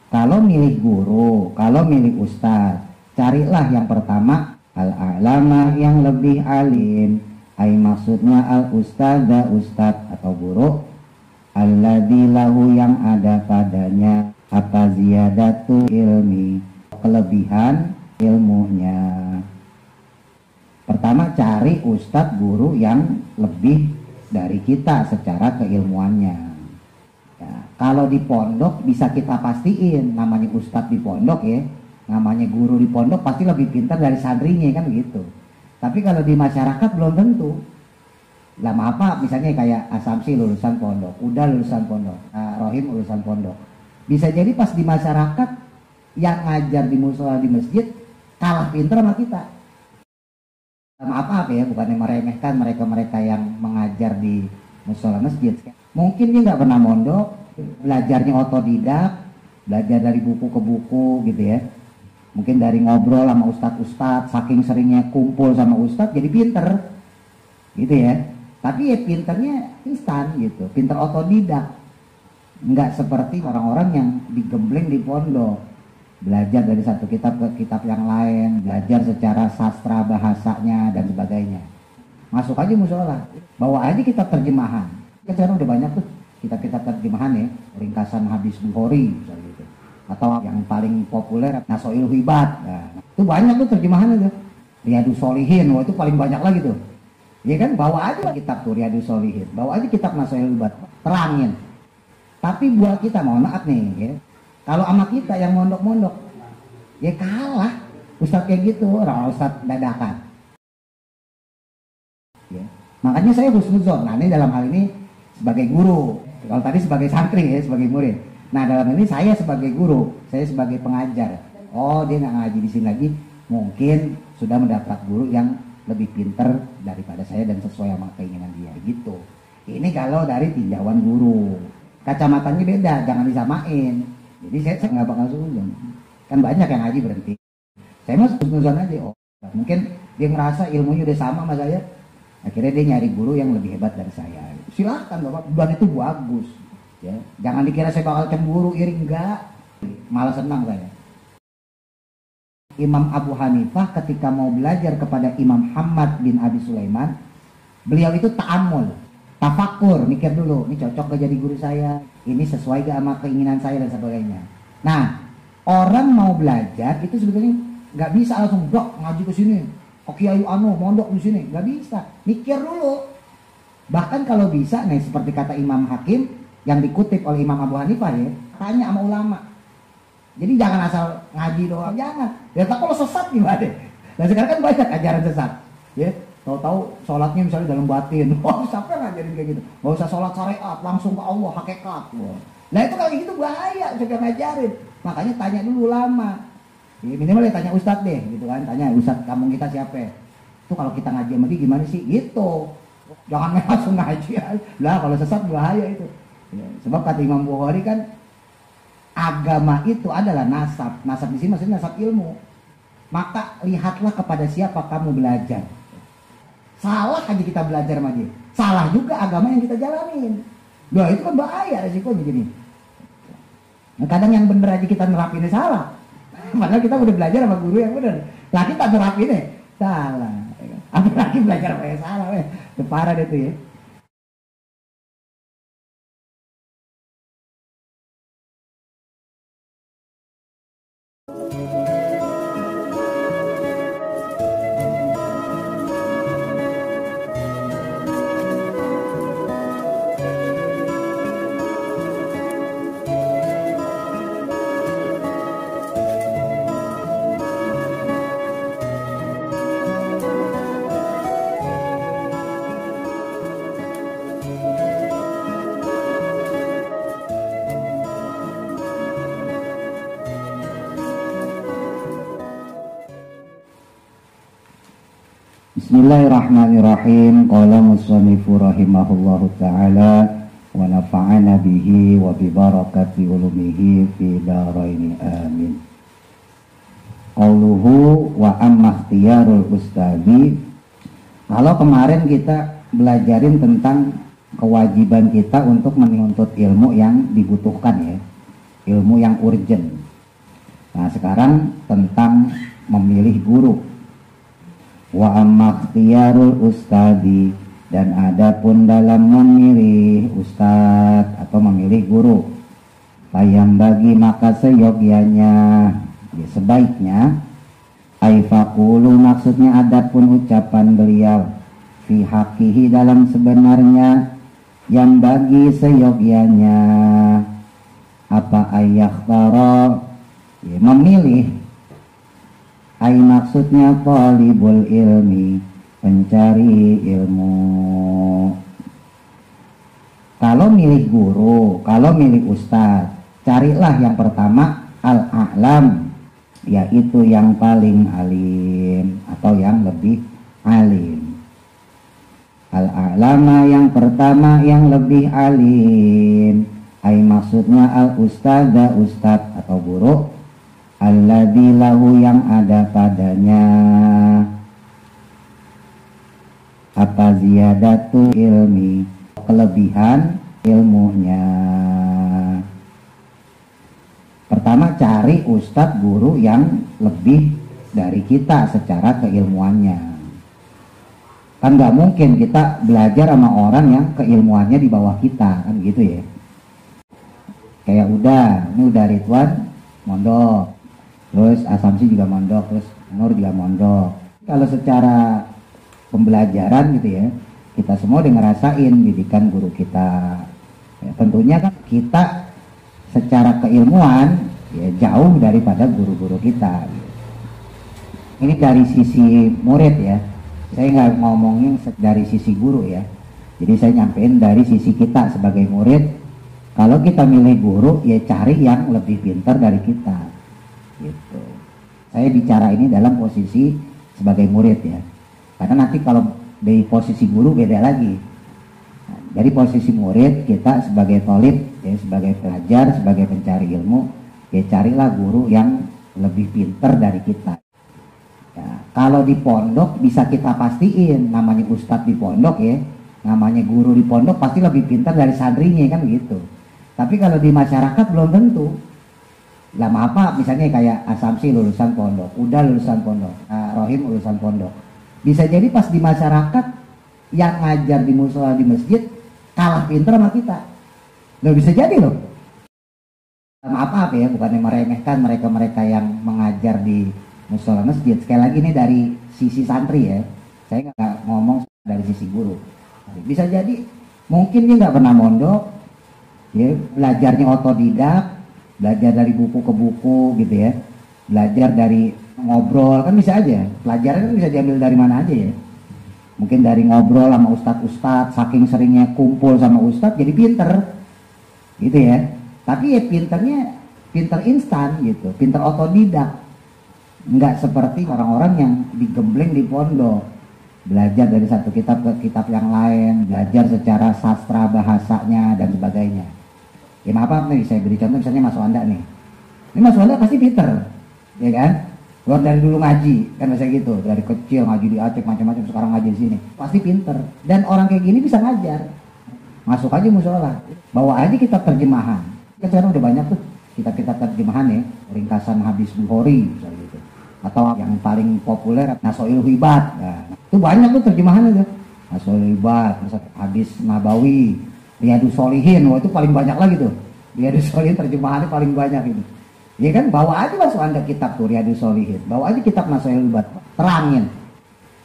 Kalau milih guru, kalau milih ustadz, carilah yang pertama al-a'lama, yang lebih alim. Ai maksudnya al-ustadza, ustadz atau guru, alladzi lahu, yang ada padanya apa ziyadatu ilmi, kelebihan ilmunya. Pertama cari ustadz guru yang lebih dari kita secara keilmuannya. Ya, kalau di pondok bisa kita pastiin, namanya ustadz di pondok ya, namanya guru di pondok pasti lebih pintar dari santrinya kan begitu. Tapi kalau di masyarakat belum tentu. Lah apa misalnya kayak Assamsi lulusan pondok, Uda lulusan pondok, Rohim lulusan pondok. Bisa jadi pas di masyarakat yang ngajar di musola di masjid kalah pintar sama kita. Maaf ya, bukannya meremehkan mereka-mereka yang mengajar di musola masjid. Mungkin dia nggak pernah mondok, belajarnya otodidak, belajar dari buku ke buku gitu ya. Mungkin dari ngobrol sama ustadz-ustadz, saking seringnya kumpul sama ustadz jadi pinter gitu ya. Tapi ya pinternya instan gitu, pinter otodidak. Nggak seperti orang-orang yang digembleng di pondok, belajar dari satu kitab ke kitab yang lain, belajar secara sastra bahasanya dan sebagainya. Masuk aja musola, bawa aja kitab terjemahan. Kan sekarang udah banyak tuh kitab-kitab terjemahan ya, ringkasan hadis Bukhari misalnya gitu. Atau yang paling populer Nasoil Hibat. Nah, itu banyak tuh terjemahannya tuh. Riyadus Sholihin, wah itu paling banyak lagi tuh. Ya kan, bawa aja kitab tuh Riyadus Sholihin, bawa aja kitab Nasoil Hibat, terangin. Tapi buat kita, mohon maaf nih ya, kalau sama kita yang mondok-mondok ya kalah ustadz kayak gitu, orang ustadz dadakan ya. Makanya saya husnuzon. Nah ini dalam hal ini sebagai guru, kalau tadi sebagai santri ya, sebagai murid. Nah dalam ini saya sebagai guru, saya sebagai pengajar. Oh dia nggak ngaji di sini lagi, mungkin sudah mendapat guru yang lebih pinter daripada saya dan sesuai sama keinginan dia gitu. Ini kalau dari tinjauan guru, kacamatanya beda, jangan disamain. Jadi saya nggak bakal suzon. Kan banyak yang ngaji berhenti. Saya mah suzon aja. Oh mungkin dia ngerasa ilmunya udah sama sama saya, akhirnya dia nyari guru yang lebih hebat dari saya. Silahkan bapak, dan itu bagus. Ya, jangan dikira saya bakal cemburu, iri, enggak. Malah senang saya. Imam Abu Hanifah ketika mau belajar kepada Imam Hamad bin Abi Sulaiman, beliau itu ta'amul, tafakur, mikir dulu, ini cocok gak jadi guru saya, ini sesuai gak sama keinginan saya dan sebagainya. Nah, orang mau belajar itu sebetulnya nggak bisa langsung blok ngaji ke sini, oke ayo mondok di sini, nggak bisa, mikir dulu. Bahkan kalau bisa, nih seperti kata Imam Hakim yang dikutip oleh Imam Abu Hanifah ya, tanya sama ulama. Jadi jangan asal ngaji doang, jangan. Ya tak kalau sesat gimana? Dan sekarang kan banyak ajaran sesat, ya. Tahu-tahu sholatnya misalnya dalam batin, wah siapa ngajarin kayak gitu? Gak usah sholat syariat, langsung ke Allah hakikat. Nah itu kalau gitu bahaya, siapa ngajarin? Makanya tanya dulu ulama. Ya, minimal ya tanya ustadz deh, gitu kan? Tanya ustadz kampung kita siapa? Itu kalau kita ngaji sama dia gimana sih? Gitu. Jangan langsung ngaji. Lah kalau sesat bahaya itu. Ya, sebab kata Imam Bukhari kan, agama itu adalah nasab. Nasab di sini maksudnya nasab ilmu. Maka lihatlah kepada siapa kamu belajar. Salah aja kita belajar sama dia, salah juga agama yang kita jalanin. Nah itu kan bahaya resikonya gini. Nah, kadang yang bener aja kita nerapinnya salah. Padahal kita udah belajar sama guru yang bener. Lah kita nerapinnya salah. Apalagi belajar sama yang salah, itu parah deh tuh ya. Bismillahirrahmanirrahim. Qala musannifu rahimahullahu ta'ala wa nafa'ana bihi wa bi barakati ulumihi fi daraini amin. Qauluhu wa amma ikhtiyarul ustadi. Kalau kemarin kita belajarin tentang kewajiban kita untuk menuntut ilmu yang dibutuhkan ya. ilmu yang urgent. Nah sekarang tentang memilih guru. Wa amma ikhtiyarul ustadi, dan adapun dalam memilih ustadz atau memilih guru, payam bagi maka seyogyanya, ya sebaiknya, aifakulu maksudnya adapun ucapan beliau, fi hakihi dalam sebenarnya, yang bagi seyogyanya, apa ayakhtara, ya, memilih, ay maksudnya talibul ilmi, pencari ilmu. Kalau milih guru, kalau milih ustadz, carilah yang pertama al-a'lam, yaitu yang paling alim atau yang lebih alim. Al-a'lama yang pertama yang lebih alim, ay maksudnya al-ustadza ustadz atau guru, alladzi lahu yang ada padanya apa ziyadatu ilmi, kelebihan ilmunya. Pertama cari ustadz guru yang lebih dari kita secara keilmuannya. Kan nggak mungkin kita belajar sama orang yang keilmuannya di bawah kita, kan gitu ya. Kayak ini udah Ridwan mondok, terus Asamsi juga mondok, terus Nur juga mondok. Kalau secara pembelajaran gitu ya, kita semua udah ngerasain didikan guru kita. Ya, tentunya kan kita secara keilmuan ya jauh daripada guru-guru kita. Ini dari sisi murid ya, saya nggak ngomongin dari sisi guru ya. Jadi saya nyampein dari sisi kita sebagai murid. Kalau kita milih guru ya cari yang lebih pintar dari kita. Gitu. Saya bicara ini dalam posisi sebagai murid ya. Karena nanti kalau di posisi guru beda lagi. Nah, dari posisi murid kita sebagai tolib, ya, sebagai pelajar, sebagai pencari ilmu, ya carilah guru yang lebih pintar dari kita. Ya, kalau di pondok bisa kita pastiin, namanya ustadz di pondok ya, namanya guru di pondok pasti lebih pintar dari santrinya kan begitu. Tapi kalau di masyarakat belum tentu. Lama apa misalnya kayak Asamsi lulusan pondok, udah lulusan pondok, Rohim lulusan pondok. Bisa jadi pas di masyarakat yang ngajar di musola di masjid kalah pinter sama kita. Loh bisa jadi loh. Maaf ya, bukannya meremehkan mereka-mereka yang mengajar di musola masjid. Sekali lagi ini dari sisi santri ya. Saya nggak ngomong dari sisi guru. Bisa jadi mungkin dia nggak pernah mondok, ya belajarnya otodidak, belajar dari buku ke buku gitu ya, belajar dari ngobrol, kan bisa aja, pelajaran kan bisa diambil dari mana aja ya. Mungkin dari ngobrol sama ustadz-ustadz, saking seringnya kumpul sama ustadz jadi pinter gitu ya. Tapi ya pinternya pinter instan gitu, pinter otodidak, nggak seperti orang-orang yang digembleng di pondok, belajar dari satu kitab ke kitab yang lain, belajar secara sastra bahasanya dan sebagainya. Ya maaf nih, saya beri contoh misalnya Mas Wanda nih. Ini Mas Wanda pasti pinter, ya kan? Luar dari dulu ngaji, kan biasa gitu. Dari kecil ngaji di Aceh macam-macam, sekarang ngaji di sini. Pasti pinter. Dan orang kayak gini bisa ngajar. Masuk aja musola, bawa aja kitab terjemahan. Kan sekarang udah banyak tuh kitab-kitab terjemahan ya, ringkasan hadis Bukhari misalnya gitu. Atau yang paling populer Nasoil Hibat. Nah, itu banyak tuh terjemahan itu. Nasoil Hibat, hadis Nabawi, Riyadus Sholihin, wah itu paling banyak lagi tuh. Riyadus Sholihin terjemahannya paling banyak itu. Ya kan, bawa aja masuk Anda kitab tuh Riyadus Sholihin, bawa aja kitab Nasoil Hibat, terangin.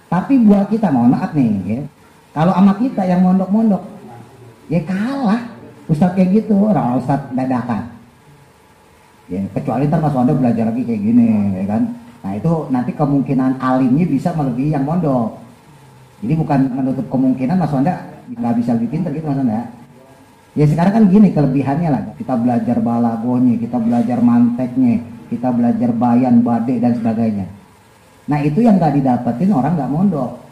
Tapi buat kita, mohon maaf nih ya, kalau sama kita yang mondok-mondok, ya kalah ustadz kayak gitu, orang ustadz dadakan. Ya, kecuali ntar Mas Wanda belajar lagi kayak gini, ya kan. Nah itu nanti kemungkinan alimnya bisa melebihi yang mondok. Jadi bukan menutup kemungkinan Mas Wanda nggak bisa lebih pintar gitu Mas Wanda. Ya sekarang kan gini kelebihannya lah, kita belajar balagonya, kita belajar manteknya, kita belajar bayan, bade dan sebagainya. Nah itu yang nggak didapetin orang nggak mondok.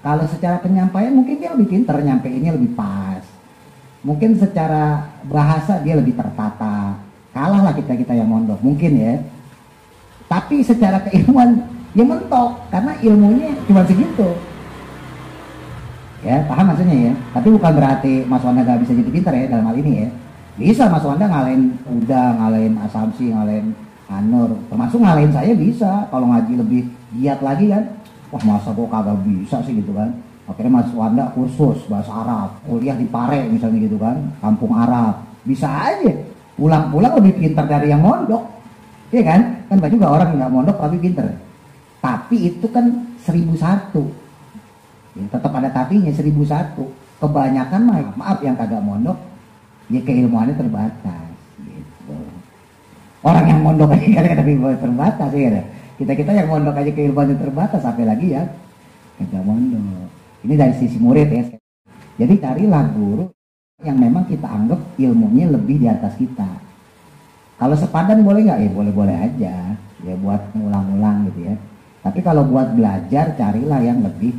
Kalau secara penyampaian mungkin dia lebih pintar, nyampeinnya lebih pas. Mungkin secara bahasa dia lebih tertata. Kalah lah kita yang mondok, mungkin ya. Tapi secara keilmuan dia mentok, karena ilmunya cuma segitu. Ya, paham maksudnya ya. Tapi bukan berarti Mas Wanda gak bisa jadi pintar ya dalam hal ini ya. Bisa Mas Wanda ngalahin Uda, ngalahin Assamsi, ngalahin Anur, termasuk ngalahin saya bisa. Kalau ngaji lebih giat lagi kan, wah masa gua kagak bisa sih gitu kan. Akhirnya Mas Wanda kursus bahasa Arab, kuliah di Pare misalnya gitu kan, kampung Arab. Bisa aja, pulang-pulang lebih pintar dari yang mondok. Iya kan? Kan banyak juga orang yang nggak mondok tapi pintar. Tapi itu kan 1001. Ya, tetap ada tapinya 1001. Kebanyakan maaf yang kagak mondok, ya keilmuannya terbatas. Gitu. Orang yang mondok aja kadang-kadang keilmuannya terbatas ya. Kita yang mondok aja keilmuannya terbatas, sampai lagi ya kagak mondok. Ini dari sisi murid ya. Jadi carilah guru yang memang kita anggap ilmunya lebih di atas kita. Kalau sepadan boleh nggak? Ya boleh-boleh aja. Ya buat ngulang-ngulang gitu ya. Tapi kalau buat belajar, carilah yang lebih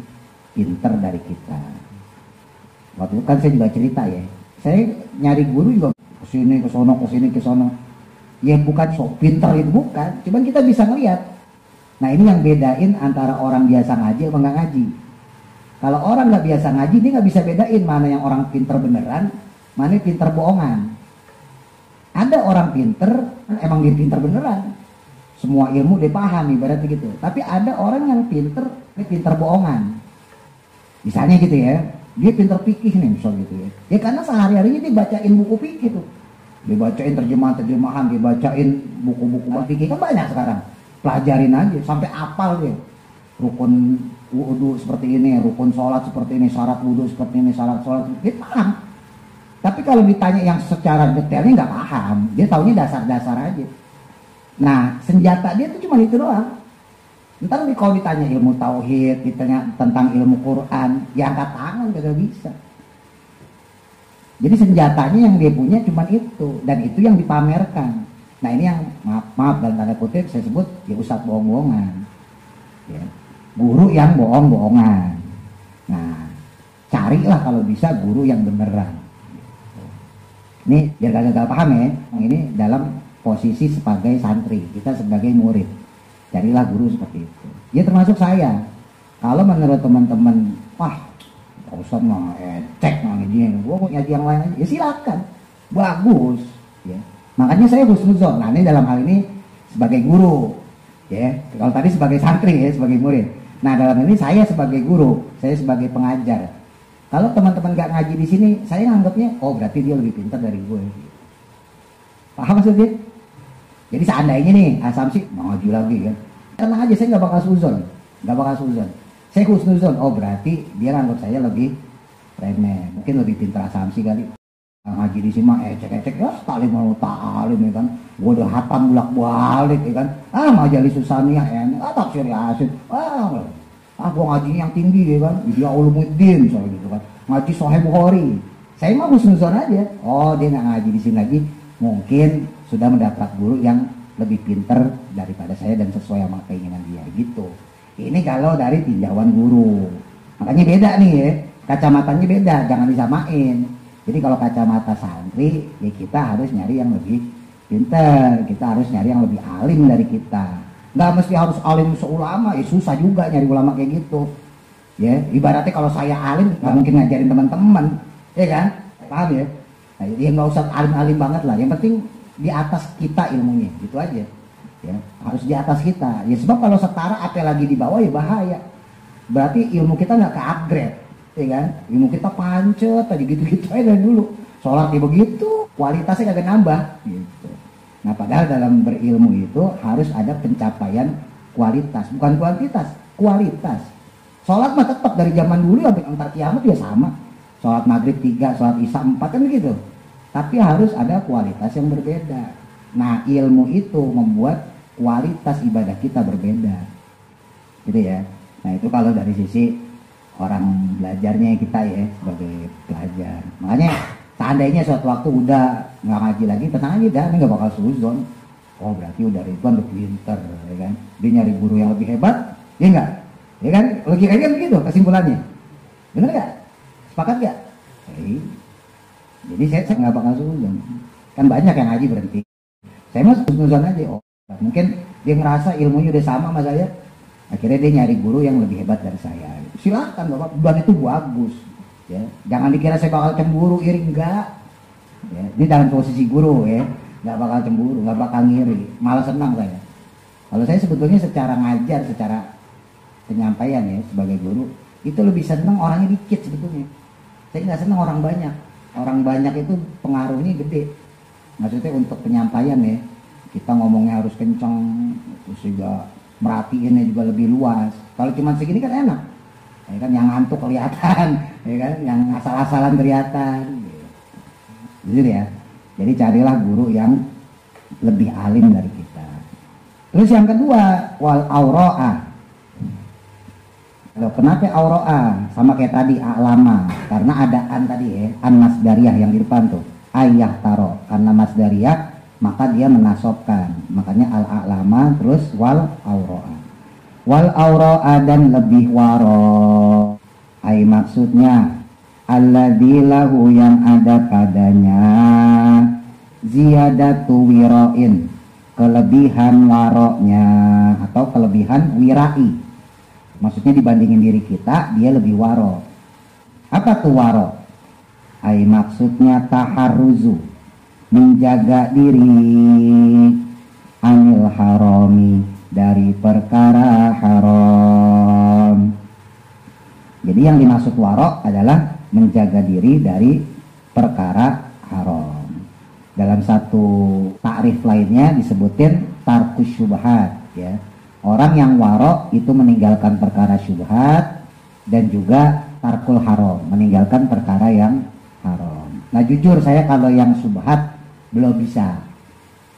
pinter dari kita. Waktu itu kan saya juga cerita ya. Saya nyari guru juga kesini, kesono, kesini, kesono. Ya bukan sok pinter itu, bukan. Cuman kita bisa ngeliat. Nah ini yang bedain antara orang biasa ngaji sama nggak ngaji. Kalau orang nggak biasa ngaji, dia nggak bisa bedain mana yang orang pinter beneran, mana yang pinter bohongan. Ada orang pinter, emang dia pinter beneran. Semua ilmu dia paham, ibaratnya gitu. Tapi ada orang yang pinter, dia pinter bohongan. Misalnya gitu ya, dia pinter fikih nih misal gitu ya. Ya karena sehari-harinya dia bacain buku fikih tuh. Dia bacain terjemahan-terjemahan, dia bacain buku-buku fikih, kan banyak sekarang. Pelajarin aja, sampai apal dia. Rukun wudu seperti ini, rukun sholat seperti ini, syarat wudu seperti ini, syarat sholat seperti ini, dia paham. Tapi kalau ditanya yang secara detailnya nggak paham, dia taunya dasar-dasar aja. Nah senjata dia tuh cuma itu doang. Ntar kalau ditanya ilmu tauhid, ditanya tentang ilmu Quran, ya angkat tangan gak bisa. Jadi senjatanya yang dia punya cuma itu, dan itu yang dipamerkan. Nah ini yang maaf dalam tanda kutip saya sebut ya ustadz bohong-bohongan. Ya. Guru yang bohong-bohongan. Nah carilah kalau bisa guru yang beneran. Ini biar gagal paham ya, ini dalam posisi sebagai santri, kita sebagai murid. Carilah guru seperti itu. Ya termasuk saya. Kalau menurut teman-teman, wah Pak Ustadz mah cek mah ini, gue mau ngaji yang lain aja, ya silakan, bagus. Ya. Makanya saya husnuzon. Nah ini dalam hal ini sebagai guru, ya. Kalau tadi sebagai santri ya, sebagai murid. Nah dalam ini saya sebagai guru, saya sebagai pengajar. Kalau teman-teman gak ngaji di sini, saya nganggapnya, oh berarti dia lebih pintar dari gue. Paham maksudnya? Jadi seandainya nih, Assamsi mau ngaji lagi kan. Tenang aja, saya gak bakal suzon. Saya husnuzon, oh berarti dia nganggap saya lebih remeh. Mungkin lebih pintar Assamsi kali. Ngaji di sini mah ecek-ecek, ya sekali mau ta'alim ya kan. Gue udah hatam bolak-balik ya kan. Majalis Susaniyah enak, tafsir Yasin. Gue ngaji yang tinggi ya kan. Dia Ulumuddin soalnya gitu kan. Ngaji Sahih Bukhari. Saya mah husnuzon aja. Oh dia gak ngaji di sini lagi. Mungkin sudah mendapat guru yang lebih pinter daripada saya dan sesuai sama keinginan dia gitu. Ini kalau dari tinjauan guru. Makanya beda nih ya, kacamatanya beda, jangan disamain. Jadi kalau kacamata santri, ya kita harus nyari yang lebih pinter, kita harus nyari yang lebih alim dari kita. Nggak mesti harus alim seulama, ya susah juga nyari ulama kayak gitu. Ya, ibaratnya kalau saya alim, nggak mungkin ngajarin teman-teman, ya kan? Paham ya? Nah, ya nggak usah alim-alim banget lah. Yang penting di atas kita ilmunya, gitu aja. Ya, harus di atas kita. Ya sebab kalau setara apalagi di bawah ya bahaya. Berarti ilmu kita nggak ke-upgrade, ya kan? Ilmu kita pancet aja gitu-gitu aja dari dulu. Sholatnya begitu, kualitasnya kagak nambah, gitu. Nah padahal dalam berilmu itu harus ada pencapaian kualitas, bukan kuantitas, kualitas. Sholat mah tetap dari zaman dulu sampai antar kiamat ya sama. Sholat maghrib 3, sholat isya 4 kan begitu. Tapi harus ada kualitas yang berbeda. Nah ilmu itu membuat kualitas ibadah kita berbeda. Gitu ya. Nah itu kalau dari sisi orang belajarnya kita ya sebagai pelajar. Makanya seandainya suatu waktu udah nggak ngaji lagi, tenang aja dah, ini nggak bakal suzon. Oh berarti udah Ridwan udah pinter, ya kan? Dia nyari guru yang lebih hebat, ya enggak? Ya kan? Logikanya kan begitu kesimpulannya. Bener nggak? Sepakat nggak? Jadi saya nggak bakal suzon. Kan banyak yang ngaji berhenti. Saya mah suzon aja. Oh mungkin dia ngerasa ilmunya udah sama sama saya. Akhirnya dia nyari guru yang lebih hebat dari saya. Silakan bapak, dan itu bagus. Ya, jangan dikira saya bakal cemburu, iri, enggak. Ya, ini dalam posisi guru ya, nggak bakal cemburu, nggak bakal ngiri, malah senang saya. Kalau saya sebetulnya secara ngajar, secara penyampaian ya sebagai guru, itu lebih senang orangnya dikit sebetulnya. Saya nggak senang orang banyak. Orang banyak itu pengaruhnya gede. Maksudnya untuk penyampaian ya, kita ngomongnya harus kenceng, terus juga merhatiinnya juga lebih luas. Kalau cuma segini kan enak, ya kan, yang ngantuk kelihatan, ya kan, yang asal-asalan kelihatan. Gitu ya. Jadi carilah guru yang lebih alim dari kita. Terus yang kedua, wal auro'ah. Kenapa auro'ah? Sama kayak tadi a'lama, karena ada an tadi ya, an masdariyah yang di depan tuh, ayah taro, karena masdariyah maka dia menasobkan, makanya al-a'lama terus wal auro'ah. Wal auro'ah dan lebih waro, ay maksudnya alladzi lahu yang ada padanya ziyadatu wiro'in, kelebihan waroknya atau kelebihan wirai. Maksudnya dibandingin diri kita, dia lebih waro. Apa tuh waro? Ay maksudnya taharruzu, menjaga diri, anil harami, dari perkara haram. Jadi yang dimaksud waro adalah menjaga diri dari perkara haram. Dalam satu takrif lainnya disebutin tarkus syubhat ya. Orang yang waro itu meninggalkan perkara syubhat dan juga tarkul haram, meninggalkan perkara yang haram. Nah jujur saya kalau yang syubhat belum bisa.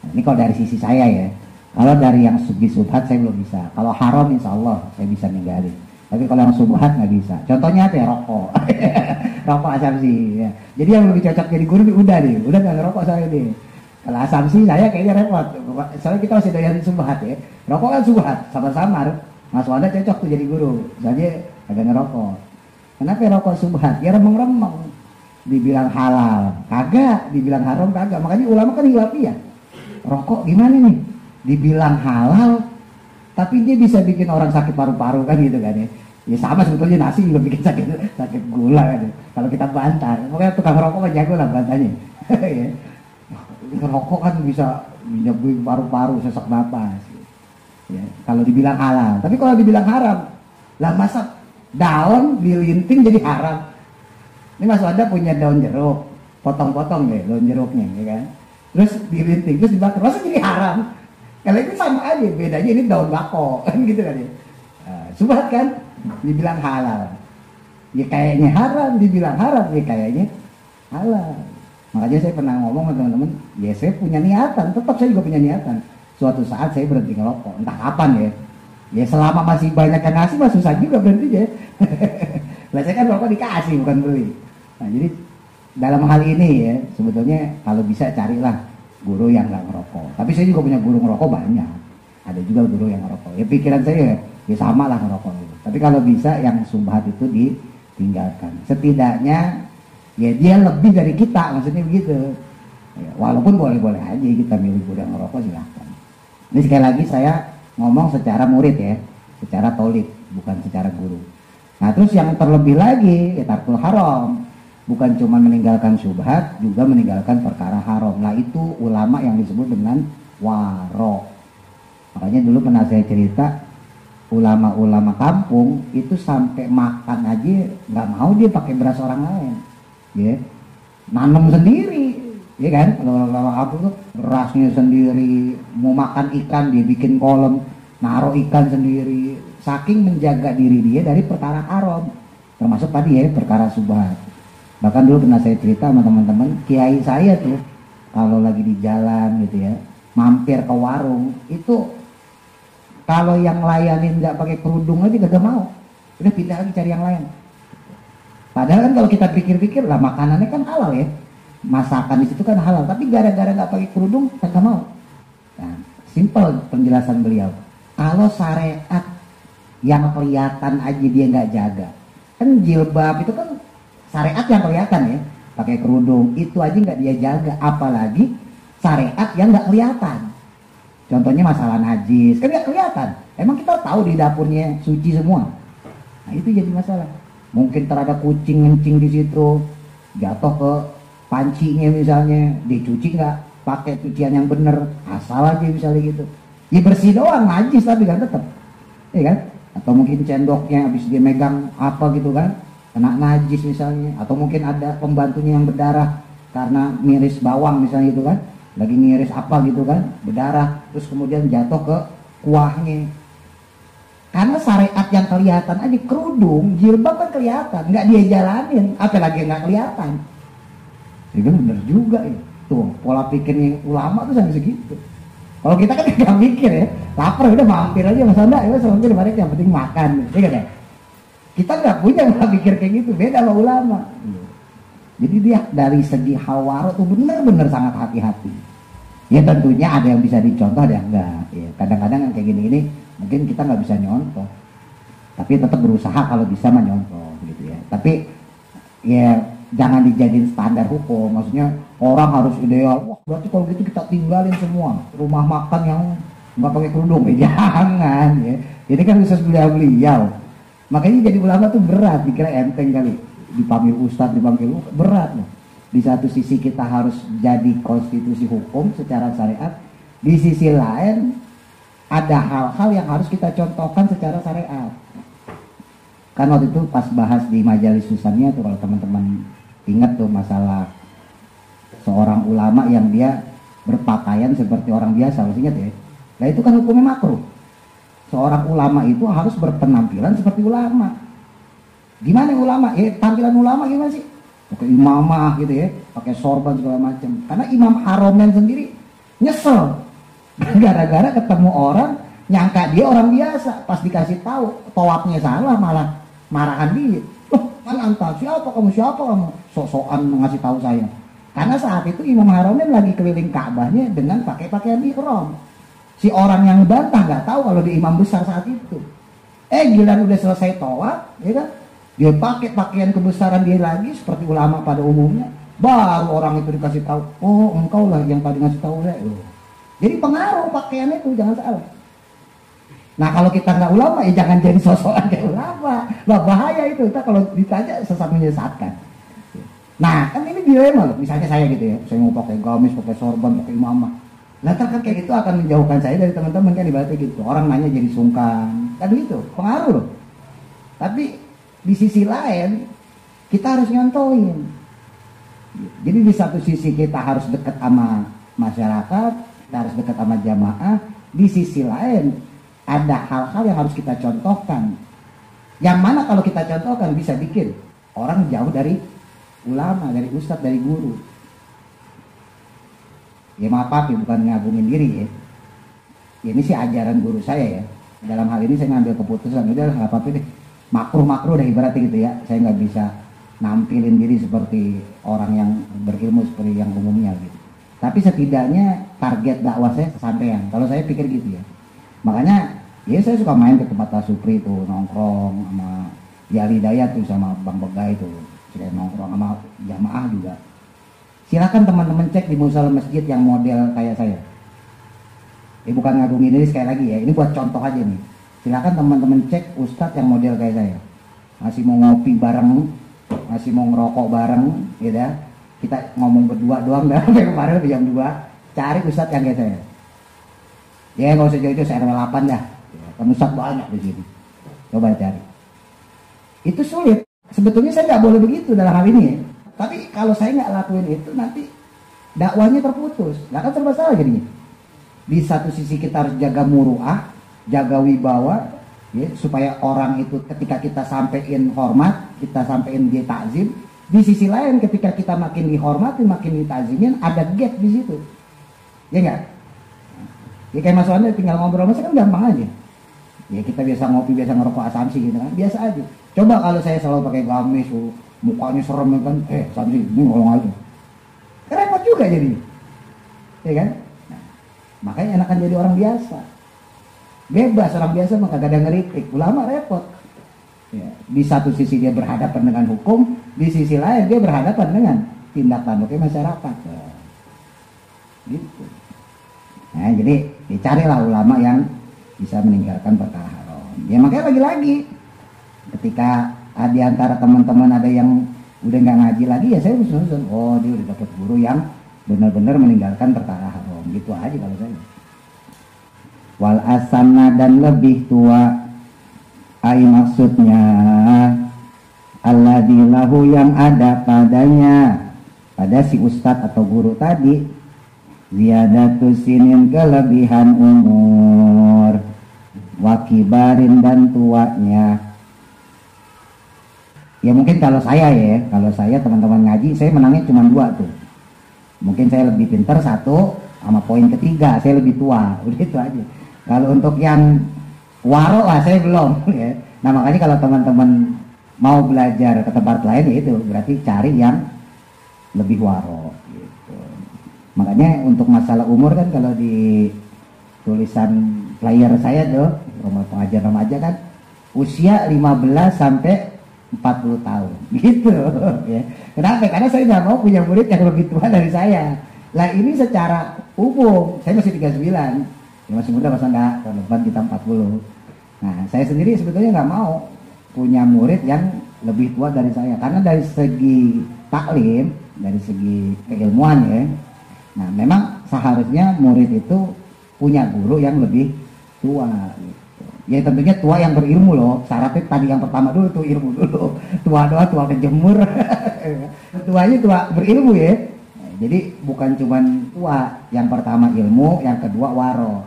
Nah, ini kalau dari sisi saya ya. Kalau dari yang syubhat saya belum bisa. Kalau haram insya Allah saya bisa ninggalin. Tapi kalau yang syubhat nggak bisa. Contohnya apa ya? Rokok. Rokok asumsi ya. Jadi yang lebih cocok jadi guru udah nggak ngerokok saya nih. Kalau asumsi saya kayaknya repot. Soalnya kita masih doyan syubhat ya. Rokok kan syubhat, samar-samar. Mas Wanda cocok tuh jadi guru. Jadi agak ngerokok. Kenapa rokok syubhat? Ya remeng-remeng. Dibilang halal, kagak. Dibilang haram, kagak. Makanya ulama kan hilafiyah. Rokok gimana nih? Dibilang halal, tapi dia bisa bikin orang sakit paru-paru kan gitu kan ya. Ya sama sebetulnya nasi juga bikin sakit gula kan. Kalau kita bantah, makanya tukang rokok kan jago lah bantahnya. Ya. Rokok kan bisa menyebabkan paru-paru, sesak napas. Ya, kalau dibilang halal, tapi kalau dibilang haram, lah masa daun dilinting jadi haram? Ini Mas Wanda punya daun jeruk, potong-potong deh daun jeruknya, ya kan? Terus dilinting, terus dibakar, masa jadi haram? Kalau itu sama aja, bedanya ini daun bako, kan gitu kan ya? Subhat kan? Dibilang halal, ya kayaknya haram, dibilang haram, ya kayaknya halal. Makanya saya pernah ngomong sama teman-teman, ya saya punya niatan, tetap saya juga punya niatan. Suatu saat saya berhenti ngerokok, entah kapan ya. Ya selama masih banyak yang ngasih, mah susah juga berhenti ya. Lah saya kan rokok dikasih, bukan beli. Nah jadi dalam hal ini ya, sebetulnya kalau bisa carilah guru yang nggak ngerokok. Tapi saya juga punya guru ngerokok banyak. Ada juga guru yang ngerokok. Ya pikiran saya ya sama lah ngerokok gitu. Tapi kalau bisa yang subhat itu ditinggalkan. Setidaknya ya dia lebih dari kita, maksudnya begitu ya, walaupun boleh-boleh aja kita milih guru yang ngerokok silahkan. Ini sekali lagi saya ngomong secara murid ya, secara tolib, bukan secara guru. Nah terus yang terlebih lagi ya tarkul haram, bukan cuma meninggalkan syubhat, juga meninggalkan perkara haram. Nah itu ulama yang disebut dengan waro. Makanya dulu pernah saya cerita, ulama-ulama kampung itu sampai makan aja nggak mau dia pakai beras orang lain. Ya, nanam sendiri, ya kan? Kalau aku tuh berasnya sendiri, mau makan ikan dia bikin kolam, naruh ikan sendiri, saking menjaga diri dia dari perkara haram, termasuk tadi ya perkara subhat. Bahkan dulu pernah saya cerita sama teman-teman, kiai saya tuh kalau lagi di jalan gitu ya, mampir ke warung itu kalau yang layanin nggak pakai kerudung aja gak mau, udah pindah lagi cari yang lain. Padahal kan kalau kita pikir-pikir lah makanannya kan halal ya, masakan di situ kan halal, tapi gara-gara nggak pakai kerudung kan nggak mau. Nah, simpel penjelasan beliau. Kalau syariat yang kelihatan aja dia nggak jaga, kan jilbab itu kan syariat yang kelihatan ya, pakai kerudung itu aja nggak dia jaga, apalagi syariat yang nggak kelihatan. Contohnya masalah najis kan nggak kelihatan. Emang kita tahu di dapurnya suci semua. Nah itu jadi masalah. Mungkin terhadap kucing ngencing di situ, jatuh ke pancinya misalnya dicuci nggak pakai cucian yang bener, asal aja misalnya gitu. Ya bersih doang, najis tapi kan tetap, ya kan? Atau mungkin cendoknya habis dia megang apa gitu kan, kena najis misalnya. Atau mungkin ada pembantunya yang berdarah karena miris bawang misalnya gitu kan, lagi miris apa gitu kan, berdarah, terus kemudian jatuh ke kuahnya. Karena syariat yang kelihatan aja, kerudung, jilbab kan kelihatan, nggak dia jalanin, apalagi nggak kelihatan. Itu bener juga ya. Tuh, pola pikirnya ulama tuh sampai segitu. Kalau kita kan nggak mikir ya, lapar udah mampir aja Mas Anda, ya mampir balik yang penting makan, ya kan ya. Kita nggak punya pola pikir kayak gitu, beda sama ulama. Jadi dia dari segi hawaro tuh bener-bener sangat hati-hati. Ya tentunya ada yang bisa dicontoh, ada yang enggak. Ya, kadang-kadang yang kayak gini-gini mungkin kita nggak bisa nyontoh, tapi tetap berusaha kalau bisa menyontoh gitu ya. Tapi ya jangan dijadiin standar hukum, maksudnya orang harus ideal. Wah berarti kalau gitu kita tinggalin semua rumah makan yang nggak pakai kerudung, ya jangan ya. Ini kan khusus beliau-beliau. Makanya jadi ulama tuh berat, dikira enteng kali. Dipanggil ustadz, dipanggil berat loh. Di satu sisi kita harus jadi konstitusi hukum secara syariat, di sisi lain ada hal-hal yang harus kita contohkan secara syariat. Kan waktu itu pas bahas di majelis susannya tuh, kalau teman-teman ingat tuh masalah seorang ulama yang dia berpakaian seperti orang biasa, masih ingat ya? Nah itu kan hukumnya makruh. Seorang ulama itu harus berpenampilan seperti ulama. Gimana ulama? Tampilan ulama gimana sih? Pakai imamah gitu ya, pakai sorban segala macam. Karena Imam Haromen sendiri nyesel gara-gara ketemu orang nyangka dia orang biasa, pas dikasih tahu tawafnya salah malah marahan dia. Loh, mana anta? Siapa kamu? Sok-sokan ngasih tahu saya. Karena saat itu Imam Haromen lagi keliling Ka'bahnya dengan pakai pakaian ihram. Si orang yang bantah nggak tahu kalau dia imam besar saat itu. Giliran udah selesai tawaf, ya kan? Dia pakai pakaian kebesaran dia lagi seperti ulama pada umumnya. Baru orang itu dikasih tahu, oh engkau lah yang tadi ngasih tahu saya. Jadi pengaruh pakaian itu, jangan salah. Nah kalau kita nggak ulama, ya jangan jadi sosokan kayak ulama. Nah, bahaya itu, kita kalau ditanya sesat menyesatkan. Nah kan ini dilema loh. Misalnya saya gitu ya, saya mau pakai gamis, pakai sorban, pakai imamah. Nah kan kayak gitu akan menjauhkan saya dari teman-teman kan, ibaratnya gitu. Orang nanya jadi sungkan, kan gitu, pengaruh loh. Tapi di sisi lain kita harus nyontohin. Jadi di satu sisi kita harus dekat sama masyarakat, kita harus dekat sama jamaah. Di sisi lain ada hal-hal yang harus kita contohkan, yang mana kalau kita contohkan bisa bikin orang jauh dari ulama, dari ustadz, dari guru. Ya maaf ya, bukan ngagungin diri ya. Ini sih ajaran guru saya ya. Dalam hal ini saya ngambil keputusan, udah nggak apa-apa deh, makruh deh ibaratnya gitu ya. Saya nggak bisa nampilin diri seperti orang yang berilmu seperti yang umumnya gitu. Tapi setidaknya target dakwah saya kesampaian. Kalau saya pikir gitu ya. Makanya ya saya suka main ke tempat Tasupri tuh, nongkrong sama Yali Dayat tuh, sama Bang Begai tuh. Saya nongkrong sama jamaah juga. Silakan teman-teman cek di musala masjid yang model kayak saya. Ini bukan ngagungin diri sekali lagi ya. Ini buat contoh aja nih. Silakan teman-teman cek ustadz yang model kayak saya. Masih mau ngopi bareng, masih mau ngerokok bareng, gitu ya. Kita ngomong berdua doang dah sampai kemarin jam 2. Cari ustadz yang kayak saya. Ya nggak usah jauh-jauh, saya RW 8 dah. Kan ustadz banyak di sini. Coba cari. Itu sulit. Sebetulnya saya nggak boleh begitu dalam hal ini ya. Tapi kalau saya nggak lakuin itu nanti dakwahnya terputus. Nggak akan serba salah jadinya. Di satu sisi kita harus jaga muruah, jaga wibawa, ya, supaya orang itu ketika kita sampein hormat, kita sampein dia takzim. Di sisi lain ketika kita makin dihormati, makin ditazimin, ada gap di situ. Ya enggak? Ya kayak Mas Wanda tinggal ngobrol sama saya kan gampang aja. Ya kita biasa ngopi, biasa ngerokok asumsi gitu kan, biasa aja. Coba kalau saya selalu pakai gamis, mukanya serem kan, asumsi ini ngolong aja. Kan repot juga jadinya. Ya kan? Nah, makanya enakan jadi orang biasa. Bebas orang biasa maka gak ada ngeritik. Ulama repot. Ya, di satu sisi dia berhadapan dengan hukum, di sisi lain dia berhadapan dengan tindak tanduknya masyarakat. Ya. Gitu. Nah, jadi dicarilah ulama yang bisa meninggalkan perkara haram. Ya makanya lagi-lagi ketika di antara teman-teman ada yang udah nggak ngaji lagi ya saya usul-usul, oh dia udah dapat guru yang benar-benar meninggalkan perkara haram, gitu aja kalau saya. Wal asana dan lebih tua, ai maksudnya alladzi lahu yang ada padanya, pada si ustadz atau guru tadi, ziyadatu sinin kelebihan umur, wakibarin dan tuanya. Ya mungkin kalau saya teman-teman ngaji, saya menangnya cuma 2 tuh. Mungkin saya lebih pintar 1, sama poin ketiga saya lebih tua, udah itu aja. Kalau untuk yang waro lah saya belum ya. Nah makanya kalau teman-teman mau belajar ke tempat lain ya itu berarti cari yang lebih waro gitu. Makanya untuk masalah umur kan kalau di tulisan flyer saya tuh pengajar remaja kan usia 15 sampai 40 tahun gitu ya. Kenapa? Karena saya nggak mau punya murid yang lebih tua dari saya. Lah ini secara umum saya masih 39 ya, masih muda, masa enggak, tahun depan kita 40. Nah saya sendiri sebetulnya nggak mau punya murid yang lebih tua dari saya, karena dari segi taklim, dari segi keilmuan ya, nah memang seharusnya murid itu punya guru yang lebih tua gitu. Ya tentunya tua yang berilmu loh, syaratnya tadi yang pertama dulu tuh ilmu dulu. Tua kejemur tuanya tua berilmu ya. Jadi bukan cuman tua, yang pertama ilmu, yang kedua waro,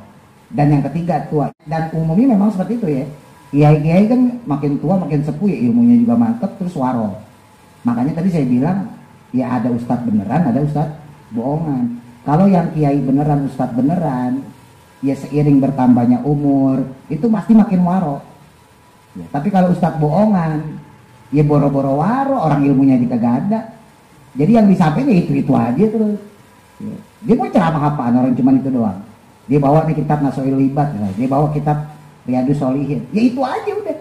dan yang ketiga tua. Dan umumnya memang seperti itu ya. Kiai-kiai kan makin tua makin sepuh ya, ilmunya juga mantep, terus waro. Makanya tadi saya bilang ya ada ustadz beneran, ada ustadz bohongan. Kalau yang kiai beneran, ustadz beneran, ya seiring bertambahnya umur itu pasti makin waro ya. Tapi kalau ustadz bohongan ya boro-boro waro, orang ilmunya juga gak ada. Jadi yang disampaikan ya itu aja terus ya. Dia mau ceramah apaan, orang cuma itu doang. Dia bawa nih kitab Nasoil Libat ya. Dia bawa kitab Riyadus Sholihin, ya itu aja udah.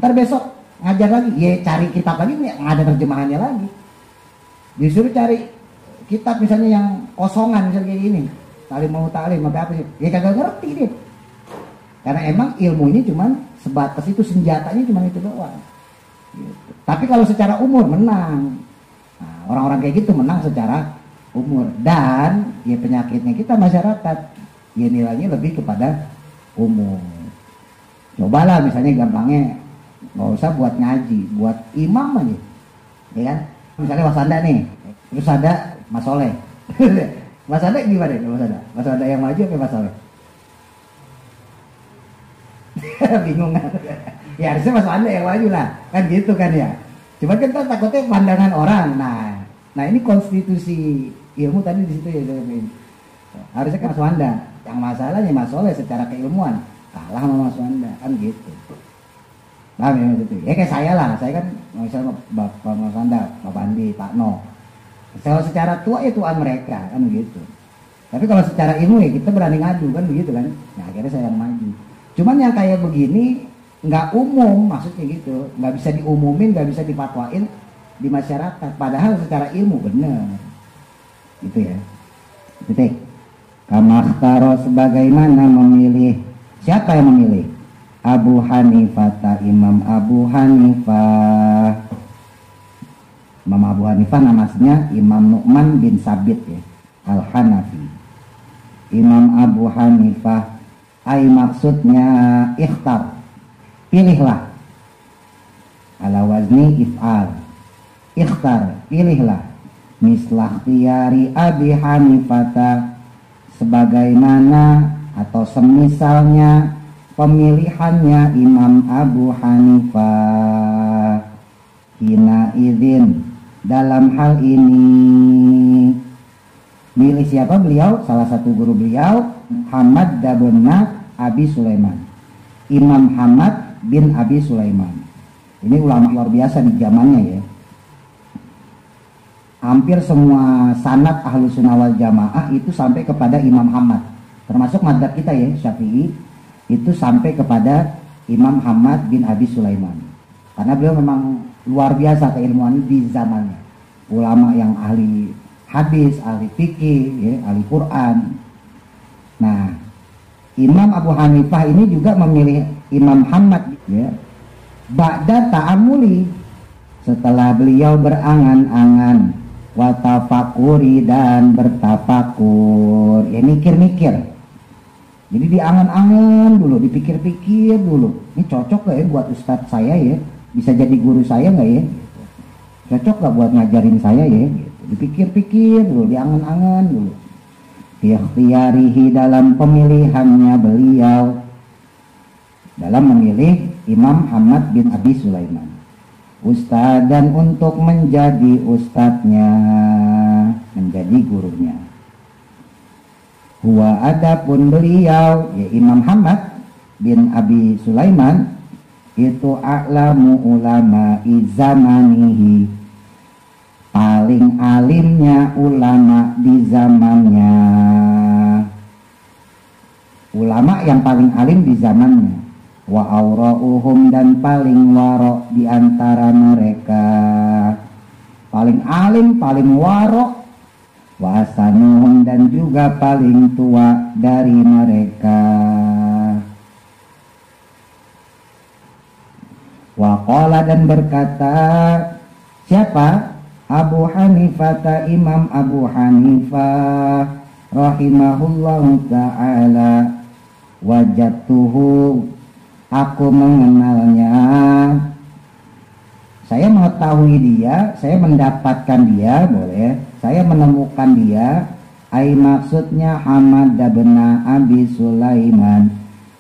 Ntar besok ngajar lagi ya cari kitab lagi, nggak ada terjemahannya lagi. Disuruh cari kitab misalnya yang kosongan misalnya kayak gini, talim apa sih, ya kagak ngerti deh, karena emang ilmunya cuman sebatas itu, senjatanya cuman itu doang gitu. Tapi kalau secara umur menang, nah, orang-orang kayak gitu menang secara umur. Dan ya penyakitnya kita masyarakat ya nilainya lebih kepada umur. Cobalah misalnya gampangnya nggak usah buat ngaji, buat imam aja ya kan. Misalnya Mas Anda nih, terus ada Mas Soleh Mas Anda gimana nih Mas Anda yang maju apa Mas Soleh? Bingung kan? Ya harusnya Mas Anda yang maju lah, kan gitu kan ya. Cuma kan takutnya pandangan orang. Nah ini konstitusi ilmu tadi di situ ya. Harusnya kan Mas Wanda. Yang masalahnya Mas Soleh secara keilmuan kalah sama Mas Wanda, kan gitu. Paham ya maksudnya? Ya kayak saya lah, saya kan misalnya Bapak Mas Wanda, Pak Bandi, Pak No. Kalau secara tua ya tuaan mereka, kan begitu. Tapi kalau secara ilmu ya kita berani ngadu, kan begitu kan. Nah akhirnya saya yang maju. Cuman yang kayak begini nggak umum, maksudnya gitu, nggak bisa diumumin, nggak bisa dipatwain di masyarakat. Padahal secara ilmu benar, gitu ya. Titik. Kamakhtaro sebagaimana memilih. Siapa yang memilih? Abu Hanifah, Imam Abu Hanifah. Imam Abu Hanifah namanya Imam Nu'man bin Sabit ya, Al-Hanafi. Imam Abu Hanifah, ai maksudnya ikhtar, pilihlah. Ala wazni if'al, ikhtar, pilihlah. Mislah tiyari Abi Hanifah, sebagaimana atau semisalnya pemilihannya Imam Abu Hanifah. Hina izin, dalam hal ini milih siapa? Beliau, salah satu guru beliau, Hamad bin Abi Sulaiman, Imam Hamad bin Abi Sulaiman. Ini ulama luar biasa di zamannya ya. Hampir semua sanad ahlu sunnah wal jamaah itu sampai kepada Imam Hamad, termasuk madzhab kita ya Syafi'i, itu sampai kepada Imam Hamad bin Abi Sulaiman. Karena beliau memang luar biasa keilmuan di zamannya. Ulama yang ahli hadis, ahli fikih, ya, ahli Quran. Nah, Imam Abu Hanifah ini juga memilih Imam Hamad ya, ba'da ta'amuli, setelah beliau berangan-angan, watafakuri dan bertafakur, ya mikir-mikir. Jadi diangan-angan dulu, dipikir-pikir dulu. Ini cocok gak ya buat ustadz saya ya? Bisa jadi guru saya gak ya? Cocok gak buat ngajarin saya ya? Dipikir-pikir dulu, diangan-angan dulu. Ikhtiyarihi dalam pemilihannya beliau, dalam memilih Imam Muhammad bin Abi Sulaiman ustadz dan untuk menjadi ustadznya, menjadi gurunya. Huwa adapun beliau, ya Imam Muhammad bin Abi Sulaiman, itu a'lamu ulama zamanihi, paling alimnya ulama di zamannya, ulama yang paling alim di zamannya. Wa aura'uhum dan paling waro di antara mereka, paling alim, paling waro. Wa asanuhum dan juga paling tua dari mereka. Wa qala dan berkata, siapa? Abu Hanifah, Imam Abu Hanifah rahimahullahu ta'ala, wajadtuhu, aku mengenalnya, saya mengetahui dia, saya mendapatkan dia, boleh, saya menemukan dia. Ai maksudnya Hamad bin Abi Sulaiman,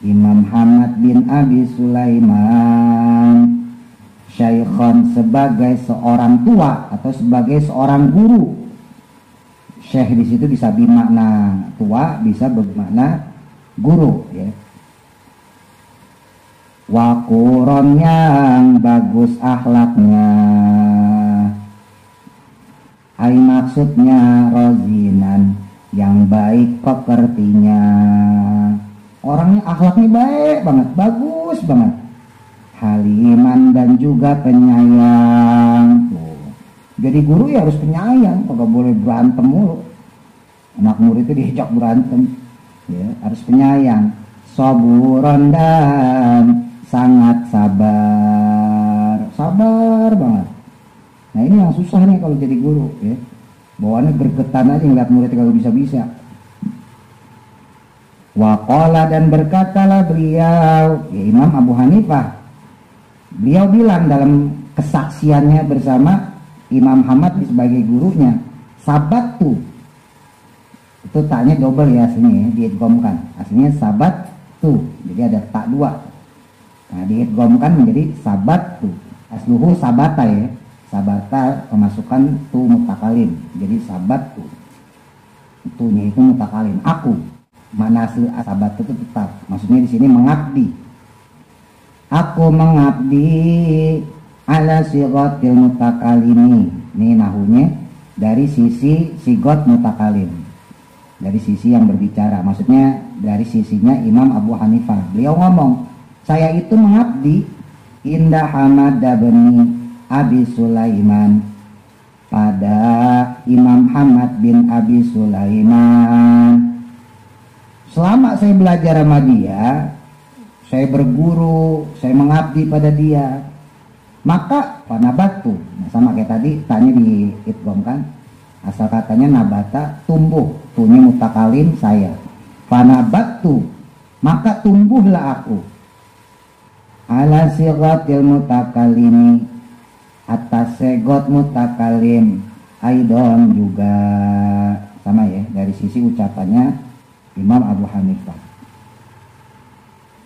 Imam Hamad bin Abi Sulaiman, syaikhan sebagai seorang tua atau sebagai seorang guru. Syekh di situ bisa bermakna tua, bisa bermakna guru, ya. Waquron yang bagus akhlaknya, ai maksudnya rozinan yang baik pekertinya, orangnya akhlaknya baik banget, bagus banget. Haliman dan juga penyayang. Tuh. Jadi guru ya harus penyayang, kagak boleh berantem mulu. Anak murid itu diajak berantem, ya, harus penyayang. Saburon dan sangat sabar, sabar banget. Nah ini yang susah nih kalau jadi guru, ya. Bawaannya gergetan aja ngeliat murid kalau bisa-bisa. Waqala dan berkatalah beliau, ya Imam Abu Hanifah, beliau bilang dalam kesaksiannya bersama Imam Muhammad sebagai gurunya, sabat tuh, itu taknya double ya aslinya, ya, diidghamkan. Aslinya sabat tuh, jadi ada tak dua. Nah diidghamkan menjadi sabat tuh. Asluhu sabata ya, sabata pemasukan tu mutakalim, jadi sabat tuh. Tuhnya itu mutakalim, aku. Mana asli sabat itu tetap. Maksudnya di sini mengabdi. Aku mengabdi ala sigotil mutakalimi. Ini nahunya dari sisi sigot mutakalim, dari sisi yang berbicara. Maksudnya dari sisinya Imam Abu Hanifah. Beliau ngomong, saya itu mengabdi indah Hamad bin Abi Sulaiman, pada Imam Hamad bin Abi Sulaiman. Selama saya belajar sama dia, saya berguru, saya mengabdi pada dia, maka panabatu, nah sama kayak tadi tanya di idghamkan, asal katanya nabata, tumbuh, tuhnya mutakalim saya, panabatu, maka tumbuhlah aku ala sigatil mutakalimi, atas segot mutakalim, aidon juga sama ya, dari sisi ucapannya Imam Abu Hanifah.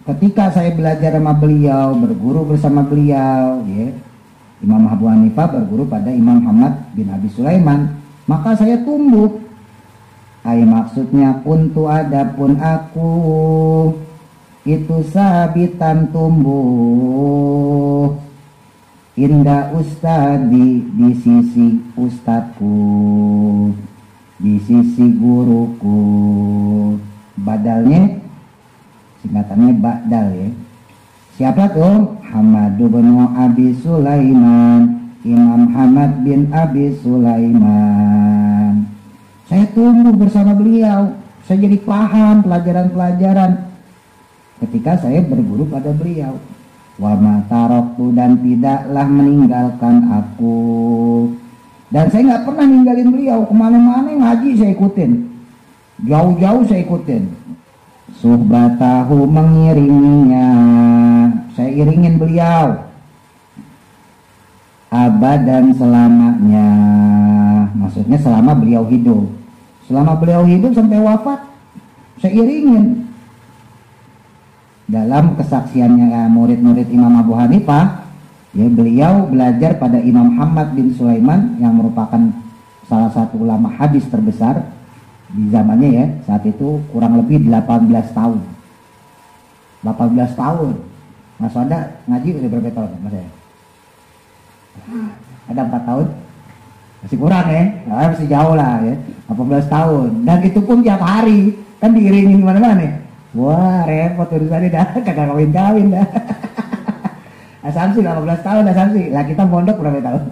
Ketika saya belajar sama beliau, berguru bersama beliau, ya, Imam Abu Hanifah berguru pada Imam Muhammad bin Abi Sulaiman, maka saya tumbuh. Ay maksudnya kuntu adapun aku itu sabitan tumbuh inda ustadi di sisi ustadku, di sisi guruku. Badalnya singkatannya ba'dal ya. Siapa tuh? Hamad bin Abi Sulaiman, Imam Hamad bin Abi Sulaiman. Saya tumbuh bersama beliau, saya jadi paham pelajaran-pelajaran ketika saya berguru pada beliau. wa ma taraktu, dan tidaklah meninggalkan aku. Dan saya nggak pernah ninggalin beliau, kemana-mana ngaji saya ikutin, jauh-jauh saya ikutin. Suhbatahu, mengiringinya, saya iringin beliau. Abadan, selamanya, maksudnya selama beliau hidup. Selama beliau hidup sampai wafat, saya iringin. Dalam kesaksiannya murid-murid Imam Abu Hanifah, ya, beliau belajar pada Imam Muhammad bin Sulaiman yang merupakan salah satu ulama hadis terbesar di zamannya, ya. Saat itu kurang lebih 18 tahun. 18 tahun. Mas Wanda ngaji udah berapa tahun, Mas? Ada 4 tahun? Masih kurang, ya? Nah, masih jauh lah, ya. 18 tahun. Dan itu pun tiap hari, kan diiringin kemana-mana nih. Wah, repot urusannya dah, kagak kawin-kawin dah. Asumsi 18 tahun, asumsi. Lah kita pondok berapa tahun?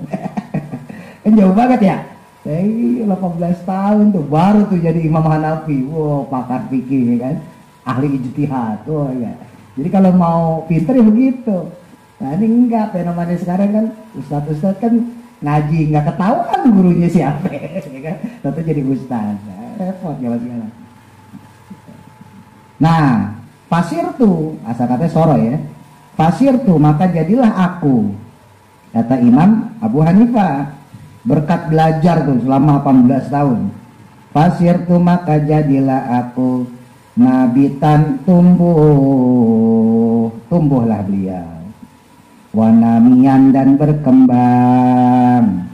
Kan jauh banget ya. 18 tahun tuh baru tuh jadi Imam Hanafi. Wow, pakar fikih, ya kan? Ahli ijtihad. Oh ya. Jadi kalau mau pinter ya begitu. Nah ini enggak, fenomena sekarang kan ustadz-ustadz kan ngaji nggak ketahuan gurunya siapa, ya kan? Tentu jadi ustadz. Repot ya sekarang. Nah, fasir tuh, asal katanya soro, ya. Fasir tuh, maka jadilah aku, kata Imam Abu Hanifah, berkat belajar tuh selama 18 tahun. Fasir tuh, maka jadilah aku, nabitan, tumbuhlah beliau. Wanamian, dan berkembang.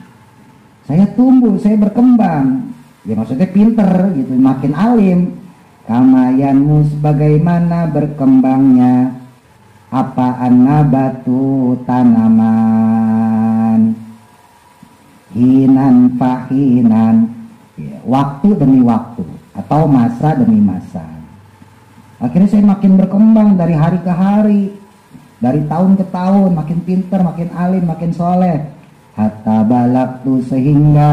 Saya tumbuh, saya berkembang. Ya maksudnya pinter gitu, makin alim. Kamayanmu, sebagaimana berkembangnya apaan nabatu, tanaman. Hinan fahinan, ya, waktu demi waktu atau masa demi masa. Akhirnya saya makin berkembang dari hari ke hari, dari tahun ke tahun, makin pinter, makin alim, makin soleh. Hatta balagtu, sehingga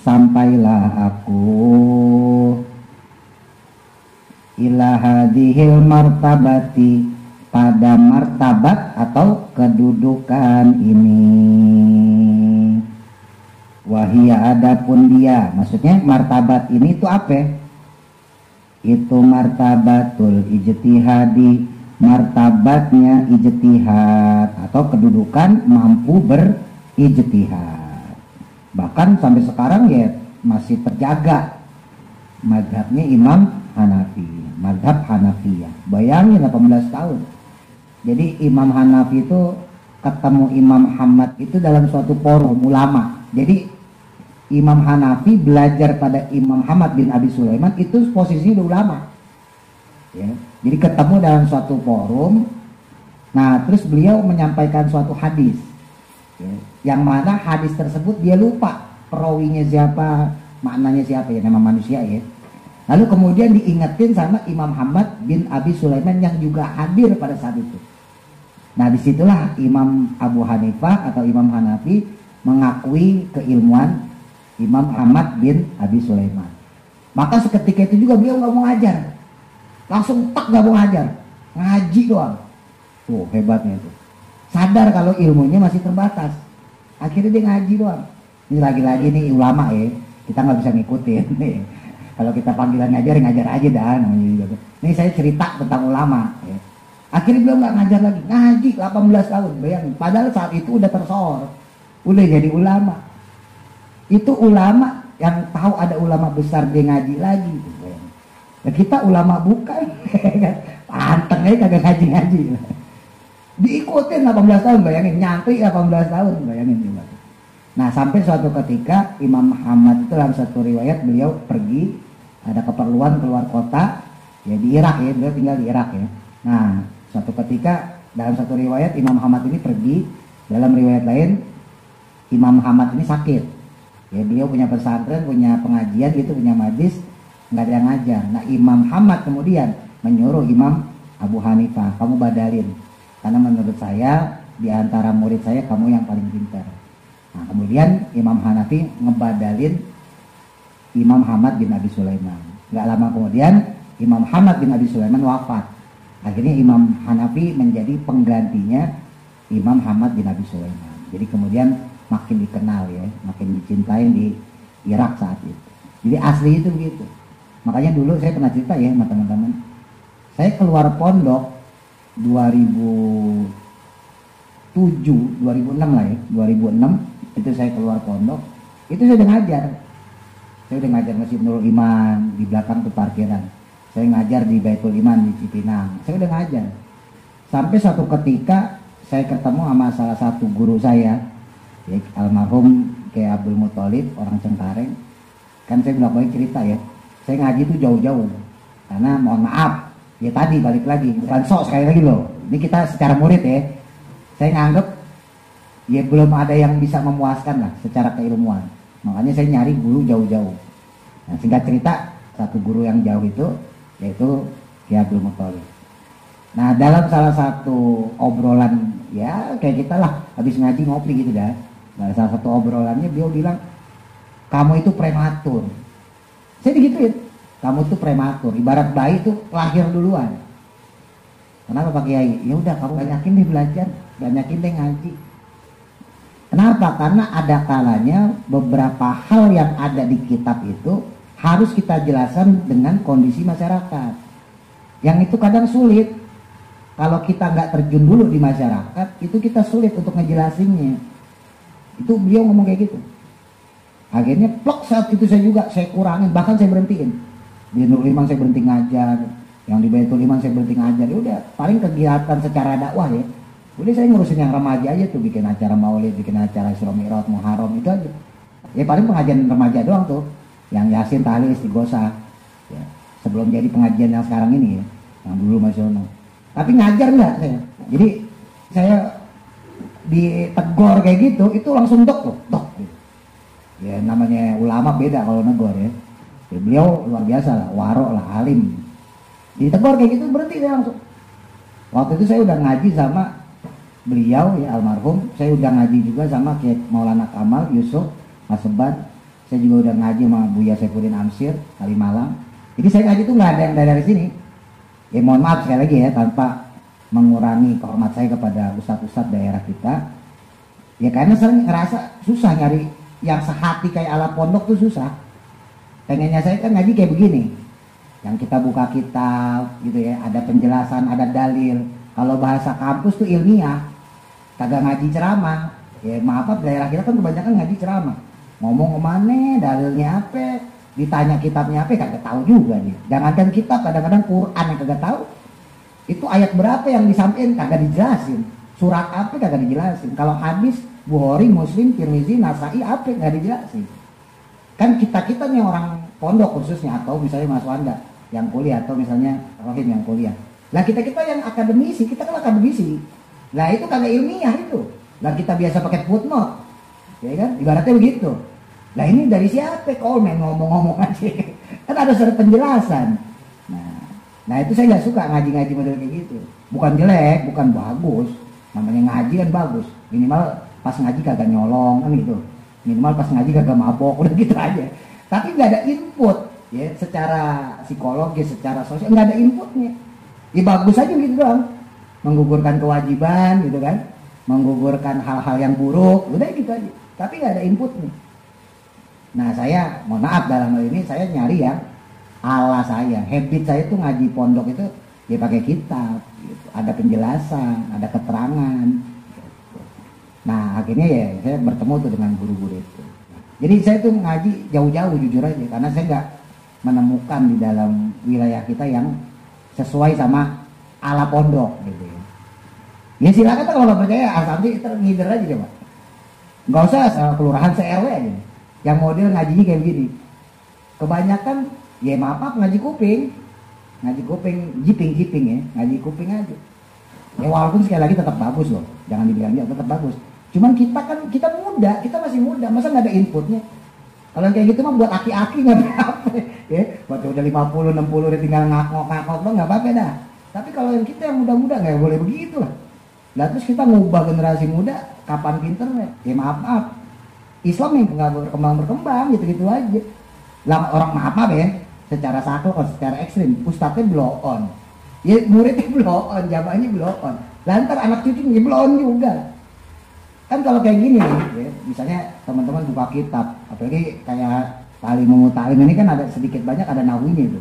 sampailah aku ila hadhil martabati, pada martabat atau kedudukan ini. Wahia, adapun dia, maksudnya martabat ini itu apa? Itu martabatul ijtihadi, martabatnya ijtihad atau kedudukan mampu berijtihad. Bahkan sampai sekarang ya masih terjaga mazhabnya Imam Hanafi, mazhab Hanafiyah. Bayangin 18 tahun. Jadi Imam Hanafi itu ketemu Imam Muhammad itu dalam suatu forum ulama. Jadi Imam Hanafi belajar pada Imam Muhammad bin Abi Sulaiman itu posisinya udah ulama. Ya. Jadi ketemu dalam suatu forum. Nah, terus beliau menyampaikan suatu hadis. Ya. Yang mana hadis tersebut dia lupa perawinya siapa, maknanya siapa, ya nama manusia, ya. Lalu kemudian diingetin sama Imam Muhammad bin Abi Sulaiman yang juga hadir pada saat itu. Nah, disitulah Imam Abu Hanifah atau Imam Hanafi mengakui keilmuan Imam Muhammad bin Abi Sulaiman. Maka seketika itu juga beliau nggak mau ngajar, langsung tak nggak mau ngajar, ngaji doang. Tuh hebatnya itu. Sadar kalau ilmunya masih terbatas, akhirnya dia ngaji doang. Ini lagi-lagi nih ulama, ya, kita nggak bisa ngikutin nih. Kalau kita panggilan ngajar aja dah namanya. Ini saya cerita tentang ulama, ya. Akhirnya beliau nggak ngajar lagi, ngaji 18 tahun, bayangin. Padahal saat itu udah tersohor, udah jadi ulama. Itu ulama yang tahu ada ulama besar dia ngaji lagi. Nah, kita ulama bukan, panteng aja kagak ngaji-ngaji. Diikutin 18 tahun, bayangin, nyantri 18 tahun, bayangin juga. Nah, sampai suatu ketika Imam Muhammad itu dalam satu riwayat beliau pergi, ada keperluan keluar kota, ya di Irak, ya, beliau tinggal di Irak, ya. Nah, suatu ketika dalam satu riwayat Imam Muhammad ini pergi, dalam riwayat lain Imam Muhammad ini sakit. Ya, beliau punya pesantren, punya pengajian gitu, punya majlis, nggak ada yang ngajar. Nah, Imam Muhammad kemudian menyuruh Imam Abu Hanifah, kamu badalin, karena menurut saya di antara murid saya kamu yang paling pintar. Nah, kemudian Imam Hanafi ngebadalin Imam Muhammad bin Abi Sulaiman. Nggak lama kemudian Imam Muhammad bin Abi Sulaiman wafat. Akhirnya Imam Hanafi menjadi penggantinya Imam Hamad bin Abi Sulaiman. Jadi kemudian makin dikenal ya, makin dicintai di Irak saat itu. Jadi asli itu begitu. Makanya dulu saya pernah cerita ya sama teman-teman. Saya keluar pondok 2007, 2006 lah ya, 2006 itu saya keluar pondok. Itu saya udah ngajar. Saya udah ngajar Masjid Nurul Iman, di belakang tuh parkiran. Saya ngajar di Baitul Iman di Cipinang. Saya udah ngajar. Sampai suatu ketika saya ketemu sama salah satu guru saya, ya, almarhum Kiai Abdul Muthalib, orang Cengkareng. Kan saya bolak-balik cerita ya. Saya ngaji itu jauh-jauh. Karena mohon maaf, ya tadi balik lagi, bukan sok sekali lagi loh. Ini kita secara murid ya. Saya nganggep ya belum ada yang bisa memuaskan lah secara keilmuan. Makanya saya nyari guru jauh-jauh. Nah, singkat cerita, satu guru yang jauh itu yaitu Kiai Abdul Muthalib. Nah, dalam salah satu obrolan ya kayak kita lah habis ngaji ngopi gitu dah. Nah, salah satu obrolannya beliau bilang, kamu itu prematur. Saya digituin, kamu tuh prematur. Ibarat bayi itu lahir duluan. Kenapa Pak Kiai? Ya udah kamu banyakin deh belajar, banyakin deh ngaji. Kenapa? Karena ada kalanya beberapa hal yang ada di kitab itu harus kita jelaskan dengan kondisi masyarakat. Yang itu kadang sulit. Kalau kita nggak terjun dulu di masyarakat, itu kita sulit untuk ngejelasinnya. Itu beliau ngomong kayak gitu. Akhirnya plok saat itu saya kurangin, bahkan saya berhentiin. Di Nurul Iman saya berhenti ngajar, yang di Baitul Iman saya berhenti ngajar. Ya udah, paling kegiatan secara dakwah ya. Udah saya ngurusin yang remaja aja tuh, bikin acara maulid, bikin acara Isra Mi'raj, Muharram itu aja. Ya paling pengajian remaja doang tuh, yang Yasin, Tahlil, Istighosah. Ya, sebelum jadi pengajian yang sekarang ini ya, yang dulu masih ono. Tapi ngajar enggak saya. Jadi saya ditegor kayak gitu, itu langsung dok loh, dok. Ya namanya ulama beda kalau negor ya. Ya beliau luar biasa lah, waro lah, alim. Ditegor kayak gitu berhenti saya langsung. Waktu itu saya udah ngaji sama beliau ya almarhum, saya udah ngaji juga sama Kiai Maulana Kamal, Yusuf, Mas Seban. Saya juga udah ngaji sama Buya Saifuddin Amsir, Kalimalang. Jadi saya ngaji tuh nggak ada yang dari sini. Ya mohon maaf sekali lagi ya, tanpa mengurangi kehormat saya kepada ustadz-ustadz daerah kita. Ya karena saya ngerasa susah nyari yang sehati kayak ala pondok tuh susah. Pengennya saya kan ngaji kayak begini, yang kita buka kitab gitu ya, ada penjelasan, ada dalil. Kalau bahasa kampus tuh ilmiah, kagak ngaji ceramah. Ya maaf daerah kita kan kebanyakan ngaji ceramah. Ngomong kemana, dalilnya apa, ditanya kitabnya apa, kagak tahu juga dia. Jangankan kitab, kadang-kadang Quran yang kagak tahu. Itu ayat berapa yang disampaikan kagak dijelasin. Surat apa kagak dijelasin. Kalau hadis Bukhari, Muslim, Tirmizi, Nasai apa nggak dijelasin. Kan kita nih orang pondok khususnya, atau misalnya Mas Wanda yang kuliah, atau misalnya Rohim yang kuliah. Lah kita yang akademisi, kita kan akademisi. Lah itu kagak ilmiah itu. Lah kita biasa pakai footnote, ya kan? Ibaratnya begitu. Lah ini dari siapa? Komen ngomong-ngomong aja. Kan ada surat penjelasan. Nah itu saya nggak suka ngaji-ngaji model kayak gitu. Bukan jelek, bukan bagus. Namanya ngaji kan bagus. Minimal pas ngaji kagak nyolong kan gitu. Minimal pas ngaji kagak mabok, udah gitu aja. Tapi nggak ada input, ya secara psikologis, secara sosial nggak ada inputnya. Ya bagus aja gitu doang. Menggugurkan kewajiban gitu kan, menggugurkan hal-hal yang buruk, udah gitu aja. Tapi nggak ada inputnya. Nah saya, mohon maaf dalam hal ini saya nyari ya ala saya, habit saya tuh ngaji pondok itu ya pakai kitab, gitu. Ada penjelasan, ada keterangan. Gitu. Nah akhirnya ya saya bertemu tuh dengan guru-guru itu. Jadi saya tuh ngaji jauh-jauh jujur aja, karena saya nggak menemukan di dalam wilayah kita yang sesuai sama ala pondok gitu ya. Ya silakan tuh kalau nggak percaya, asal kita ngider aja coba. Nggak usah kelurahan se-RW aja. Yang model ngajinya kayak begini. Kebanyakan ya maaf ngaji kuping jiping ya, ngaji kuping aja. Ya walaupun sekali lagi tetap bagus loh, jangan dibilang dia tetap bagus. Cuman kita muda, kita masih muda, masa nggak ada inputnya? Kalau kayak gitu mah buat aki-aki nggak apa-apa, ya. Buat udah 50, 60 udah tinggal ngakok dong nggak apa-apa dah. Tapi kalau yang kita yang muda-muda nggak boleh begitu lah. Nah terus kita ngubah generasi muda, kapan pinternya? Ya maaf. Islam yang nggak berkembang gitu-gitu aja. Lah orang maaf ya, secara sakral, secara ekstrim, ustadznya blow on. Ya muridnya blow on, jamaahnya blow on. Lantar anak cucunya blow on juga. Kan kalau kayak gini nih, ya, misalnya teman-teman buka kitab, apalagi kayak Ta'lim ini kan ada sedikit banyak ada nahunya itu.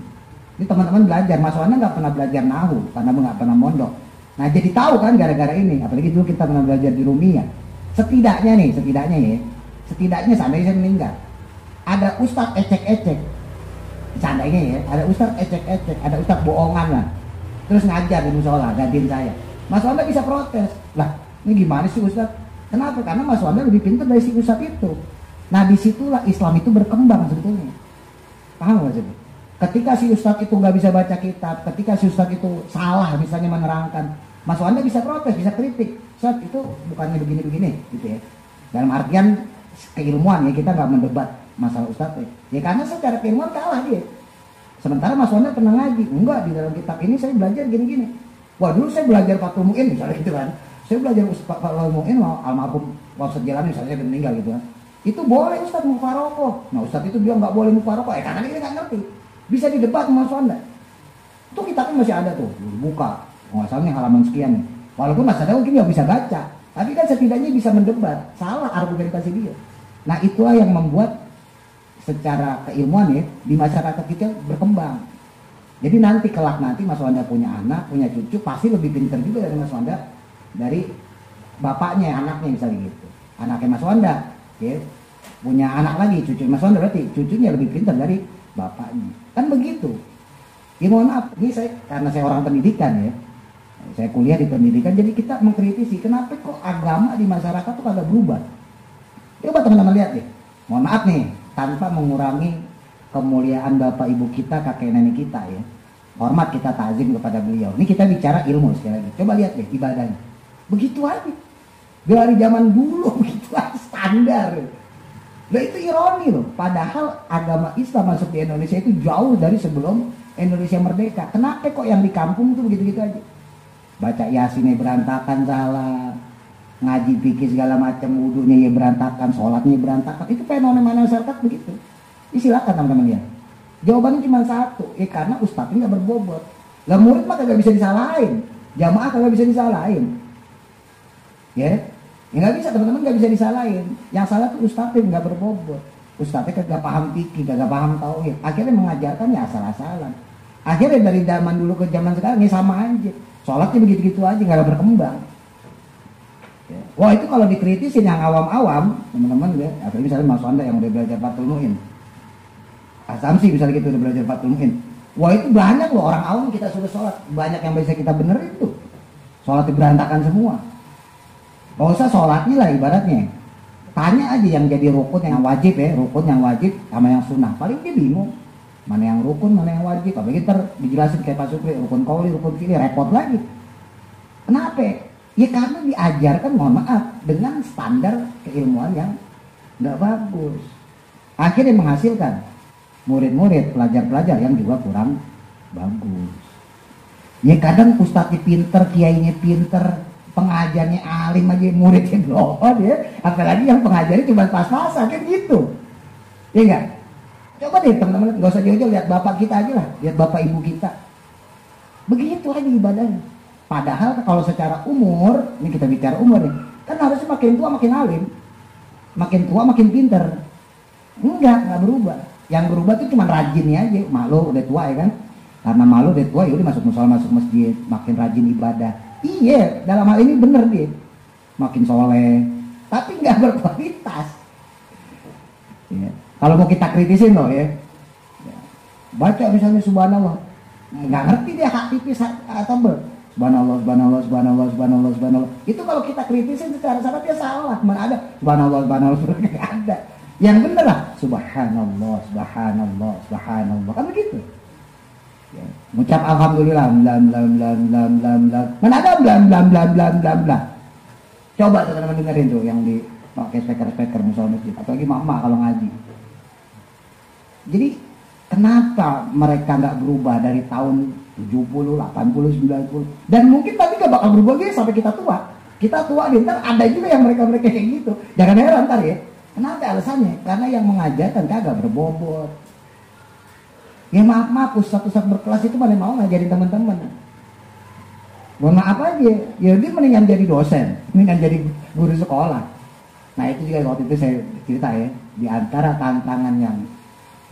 Ini teman-teman belajar, Mas Wanda nggak pernah belajar nahu karena nggak pernah mondok. Nah jadi tahu kan gara-gara ini, apalagi dulu kita pernah belajar di Rumia. Setidaknya seandainya saya meninggal, ada ustadz ecek-ecek, seandainya ya, ada ustadz ecek-ecek, ada ustadz bohongan lah, terus ngajar di musola, gantiin saya. Mas Wanda bisa protes, lah ini gimana sih ustadz? Kenapa? Karena Mas Wanda lebih pintar dari si ustadz itu. Nah disitulah Islam itu berkembang sebetulnya. Paham gak sih? Ketika si ustadz itu nggak bisa baca kitab, ketika si ustadz itu salah misalnya menerangkan, Mas Wanda bisa protes, bisa kritik. Ustadz itu bukannya begini-begini gitu ya. Dalam artian keilmuan ya, kita nggak mendebat masalah ustadz ya. Ya karena secara keilmuan kalah dia. Sementara Mas Wanda pernah ngaji, enggak di dalam kitab ini saya belajar gini-gini. Wah dulu saya belajar Fathul Mu'in misalnya gitu kan. Saya belajar Fathul Mu'in almarhum Wasit Jalan misalnya dia meninggal gitu kan. Itu boleh Ustadz mufarokoh. Nah Ustadz itu dia nggak boleh mufarokoh, karena dia nggak ngerti. Bisa didebat sama Mas Wanda. Itu kitabnya masih ada tuh, buka. Nggak salah nih halaman sekian nih. Walaupun Mas Wanda mungkin nggak bisa baca, tapi kan setidaknya bisa mendebat. Salah argumentasi dia. Nah itulah yang membuat secara keilmuan ya di masyarakat kita berkembang. Jadi nanti kelak nanti Mas Wanda punya anak, punya cucu, pasti lebih pintar juga dari Mas Wanda, dari bapaknya, anaknya misalnya gitu. Anaknya Mas Wanda, ya, punya anak lagi, cucu Mas Wanda berarti cucunya lebih pintar dari bapaknya. Kan begitu. Ya mohon maaf, ini karena saya orang pendidikan ya, saya kuliah di pendidikan, jadi kita mengkritisi kenapa kok agama di masyarakat tuh kagak berubah. Coba teman-teman lihat deh. Mohon maaf nih, tanpa mengurangi kemuliaan bapak ibu kita, kakek nenek kita ya. Hormat kita ta'zim kepada beliau. Ini kita bicara ilmu sekali lagi. Coba lihat deh ibadahnya. Begitu aja. Dari zaman dulu begitu aja standar. Nah itu ironi loh. Padahal agama Islam masuk di Indonesia itu jauh dari sebelum Indonesia merdeka. Kenapa kok yang di kampung tuh begitu-gitu aja? Baca Yasinnya berantakan salah. Ngaji fikih segala macam, wudunya ya berantakan, sholatnya berantakan. Itu fenomena masyarakat begitu. Silakan teman-teman ya. Jawabannya cuma satu, karena ustadznya nggak berbobot. Lah murid mah kagak bisa disalahin, jamaah kagak bisa disalahin, ya nggak bisa teman-teman, nggak bisa disalahin. Yang salah tuh ustadznya nggak berbobot, ustadznya kagak paham fikih, kagak paham tauhid, akhirnya mengajarkan ya asal-asalan. Akhirnya dari zaman dulu ke zaman sekarang ini sama aja, sholatnya begitu-begitu aja, nggak ada berkembang. Ya. Wah itu kalau dikritisin yang awam-awam, teman-teman ya, atau misalnya Mas Wanda yang udah belajar Fathul Mu'in, Asamsi misalnya gitu udah belajar Fathul Mu'in. Wah itu banyak loh orang awam kita suruh sholat, banyak yang bisa kita benerin tuh. Sholatnya berantakan semua. Gak usah sholatnya lah ibaratnya. Tanya aja yang jadi rukun yang wajib ya, rukun yang wajib sama yang sunnah. Paling dia bingung mana yang rukun, mana yang wajib. Apalagi ntar dijelasin kayak Pak Supri, rukun qauli, rukun fi'li, repot lagi. Kenapa? Ya karena diajarkan, mohon maaf, dengan standar keilmuan yang gak bagus. Akhirnya menghasilkan murid-murid, pelajar-pelajar yang juga kurang bagus. Ya kadang ustadznya pinter, kiainya pinter, pengajarnya alim aja, muridnya doon ya. Apalagi yang pengajarnya cuma pas-pasan kan gitu. Ya enggak? Coba deh teman-teman, gak usah jauh-jauh, lihat bapak kita aja lah, lihat bapak ibu kita. Begitu aja ibadahnya. Padahal kalau secara umur, ini kita bicara umur nih, kan harusnya makin tua makin alim, makin tua makin pinter. Enggak berubah. Yang berubah tuh cuma rajinnya aja. Malu udah tua ya kan, karena malu udah tua ya udah masuk musola, masuk masjid, makin rajin ibadah. Iya, dalam hal ini bener dia, makin soleh, tapi nggak berkualitas. Ya. Kalau mau kita kritisin loh ya, baca misalnya subhanallah, nggak ngerti dia hak tipis atau ber. Subhanallah, subhanallah, subhanallah, subhanallah, subhanallah. Itu kalau kita kritisin secara salah dia salah. Mana ada subhanallah, subhanallah, nggak ada. Yang bener lah subhanallah, subhanallah, subhanallah, kan begitu ya. Ngucap alhamdulillah blam blam blam blam blam blam, mana ada blam blam blam blam blam blam. Coba teman-teman dengerin tuh yang di pakai speaker musola masjid, apalagi mak-mak kalau ngaji. Jadi kenapa mereka nggak berubah dari tahun 70, 80, 90, dan mungkin tapi gak bakal berubah gitu sampai kita tua nih, ntar ada juga yang mereka kayak gitu. Jangan heran ntar ya. Kenapa alasannya? Karena yang mengajarkan kagak berbobot. Ya maaf ustadz berkelas itu mana mau ngajarin teman-teman. mohon maaf aja, ya dia mendingan jadi dosen, mendingan jadi guru sekolah. Nah itu juga waktu itu saya cerita ya, di antara tantangan yang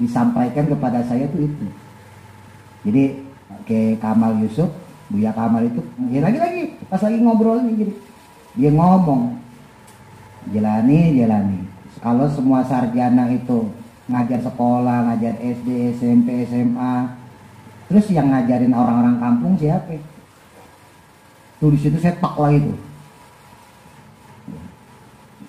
disampaikan kepada saya tuh itu. Jadi kayak Kamal Yusuf, Buya Kamal itu, ya lagi pas lagi ngobrol nih, jadi dia ngomong, jalani. Kalau semua sarjana itu ngajar sekolah, ngajar SD, SMP, SMA, terus yang ngajarin orang-orang kampung siapa? Tuh di situ saya tok lagi tuh.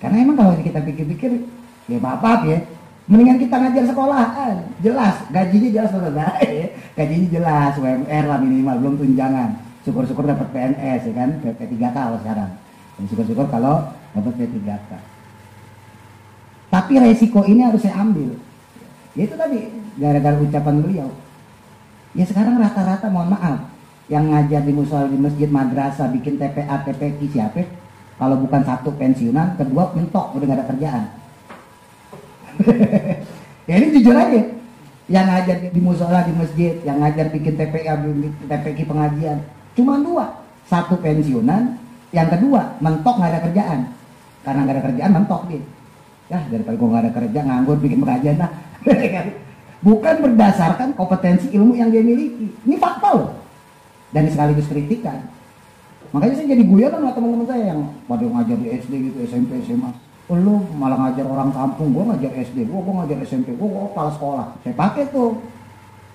Karena emang kalau kita pikir-pikir, ya apa ya, mendingan kita ngajar sekolahan, jelas, gajinya jelas ya. Gajinya jelas, UMR lah minimal, belum tunjangan. Syukur-syukur dapat PNS ya kan, P3K kalau sekarang. Dan syukur-syukur kalau dapat P3K. Tapi resiko ini harus saya ambil. Ya itu tadi, gara-gara ucapan beliau. Ya sekarang rata-rata mohon maaf, yang ngajar di musola, di masjid, madrasah, bikin TPA, TPQ siapa? Kalau bukan satu pensiunan, kedua mentok, udah gak ada kerjaan. Ya ini jujur aja, yang ngajar di musola, di masjid, yang ngajar bikin TPA, TPQ pengajian, cuma dua. Satu pensiunan, yang kedua mentok gak ada kerjaan. Karena gak ada kerjaan mentok dia. Ya daripada gue gak ada kerja, nganggur bikin pengajian lah. Bukan berdasarkan kompetensi ilmu yang dia miliki. Ini fakta loh. Dan sekaligus kritikan. Makanya saya jadi guyon sama teman-teman saya yang pada ngajar di SD gitu, SMP, SMA. Lu malah ngajar orang kampung, gue ngajar SD, gue ngajar SMP, gue kepala sekolah. Saya pakai tuh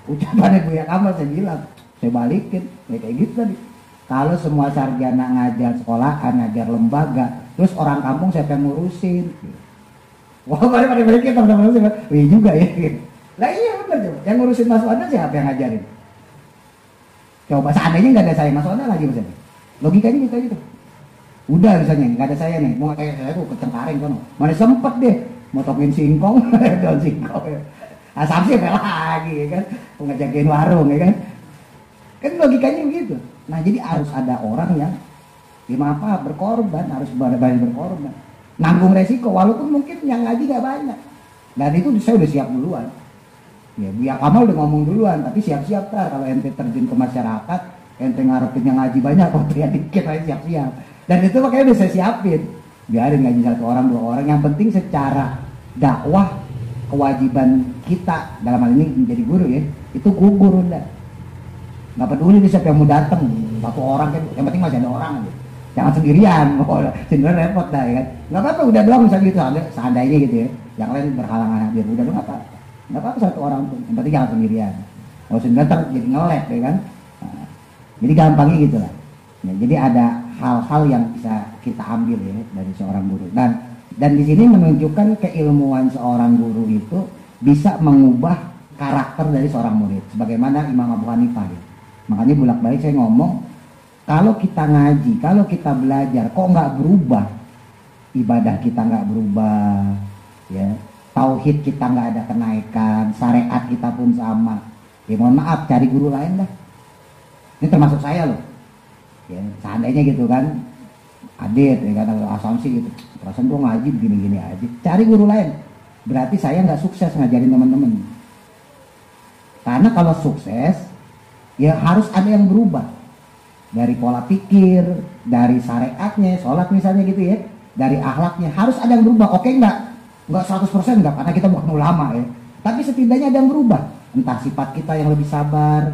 ucapannya Buya Kamal, saya bilang, saya balikin, ya kayak gitu tadi. Kalau semua sarjana ngajar sekolahan, ngajar lembaga, terus orang kampung siapa yang ngurusin? Wah, pada kita teman-teman saya, iya juga ya. Lah iya benar coba, yang ngurusin Mas Wanda siapa yang ngajarin? Coba seandainya nggak ada saya, Mas Wanda lagi misalnya. Logikanya gitu aja tuh. Udah misalnya nggak ada saya nih, mau kayak saya tuh kecengkaring kan, mana sempet deh motokin singkong, daun singkong. Asam sih lagi ya kan, mau ngejagain warung ya kan. Kan logikanya begitu. Nah jadi harus ada orang yang berkorban, harus berkorban, nanggung resiko walaupun mungkin yang ngaji nggak banyak. Dan itu saya udah siap duluan. Ya Buya Kamal udah ngomong duluan, tapi siap-siap kalau ente terjun ke masyarakat, ente ngarepin yang ngaji banyak, kok ya dikit aja siap-siap. Dan itu makanya udah saya siapin. Biarin ngaji satu orang, dua orang, yang penting secara dakwah kewajiban kita dalam hal ini menjadi guru ya, itu gugur udah. Nggak peduli siapa yang mau datang, satu orang kan, yang penting masih ada orang aja. Jangan sendirian, sendirian repot dah ya kan. Nggak apa-apa udah doang misalnya gitu, seandainya gitu ya. Yang lain berhalangan hadir, udah nggak apa-apa. Nggak apa-apa satu orang tuh, yang penting jangan sendirian. Kalau sendirian ntar jadi ngelek ya kan. Nah, jadi gampangnya gitu lah. Ya, jadi ada hal-hal yang bisa kita ambil ya dari seorang guru. Dan di sini menunjukkan keilmuan seorang guru itu bisa mengubah karakter dari seorang murid. Sebagaimana Imam Abu Hanifah ya. Makanya bolak-balik saya ngomong, kalau kita ngaji, kalau kita belajar, kok nggak berubah, ibadah kita nggak berubah, ya, tauhid kita nggak ada kenaikan, syariat kita pun sama. Ya mohon maaf, cari guru lain dah. Ini termasuk saya loh. Ya, seandainya gitu kan, adit, ya kan, asumsi gitu. Perasaan gua ngaji begini-gini aja. Cari guru lain. Berarti saya nggak sukses ngajarin teman-teman. Karena kalau sukses, ya harus ada yang berubah. Dari pola pikir, dari syariatnya, sholat misalnya gitu ya, dari akhlaknya harus ada yang berubah. Oke enggak 100% enggak, karena kita bukan ulama ya. Tapi setidaknya ada yang berubah. Entah sifat kita yang lebih sabar,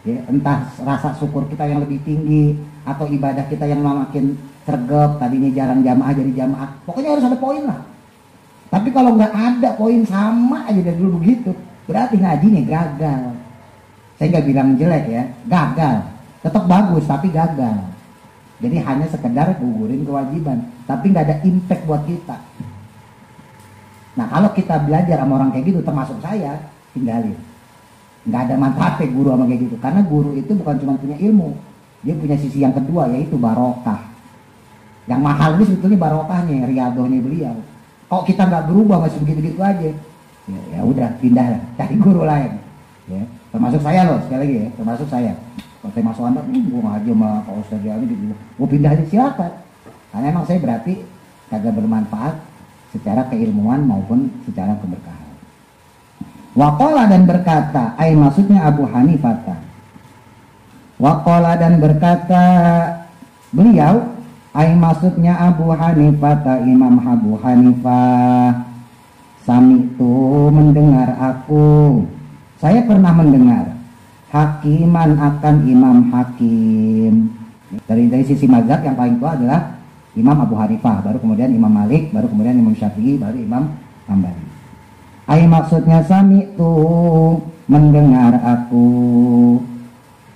ya, entah rasa syukur kita yang lebih tinggi, atau ibadah kita yang makin sergap, tadinya jarang jamaah jadi jamaah. Pokoknya harus ada poin lah. Tapi kalau nggak ada poin sama aja dari dulu begitu, berarti ngajinya gagal. Saya nggak bilang jelek ya, gagal. Tetap bagus tapi gagal. Jadi hanya sekedar gugurin kewajiban, tapi nggak ada impact buat kita. Nah kalau kita belajar sama orang kayak gitu, termasuk saya, tinggalin. Nggak ada manfaatnya guru sama kayak gitu, karena guru itu bukan cuma punya ilmu, dia punya sisi yang kedua, yaitu barokah. Yang mahal ini sebetulnya barokahnya, riadohnya beliau. Kok kita nggak berubah masih begitu-begitu aja, ya udah pindah lah, cari guru lain. Ya, termasuk saya loh, sekali lagi ya, termasuk saya. Kalau saya masuk anak, gue ngaji sama Pak Ustadz ini gitu, gue pindah aja silakan. Karena emang saya berarti kagak bermanfaat secara keilmuan maupun secara keberkahan. Waqala dan berkata, maksudnya Abu Hanifah. Waqala dan berkata beliau, maksudnya Abu Hanifah, Imam Abu Hanifah, sami'tu mendengar aku, saya pernah mendengar, hakiman akan Imam Hakim. Dari sisi mazhab yang paling tua adalah Imam Abu Hanifah, baru kemudian Imam Malik, baru kemudian Imam Syafi'i, baru Imam Hambali. Maksudnya sami'tu mendengar aku,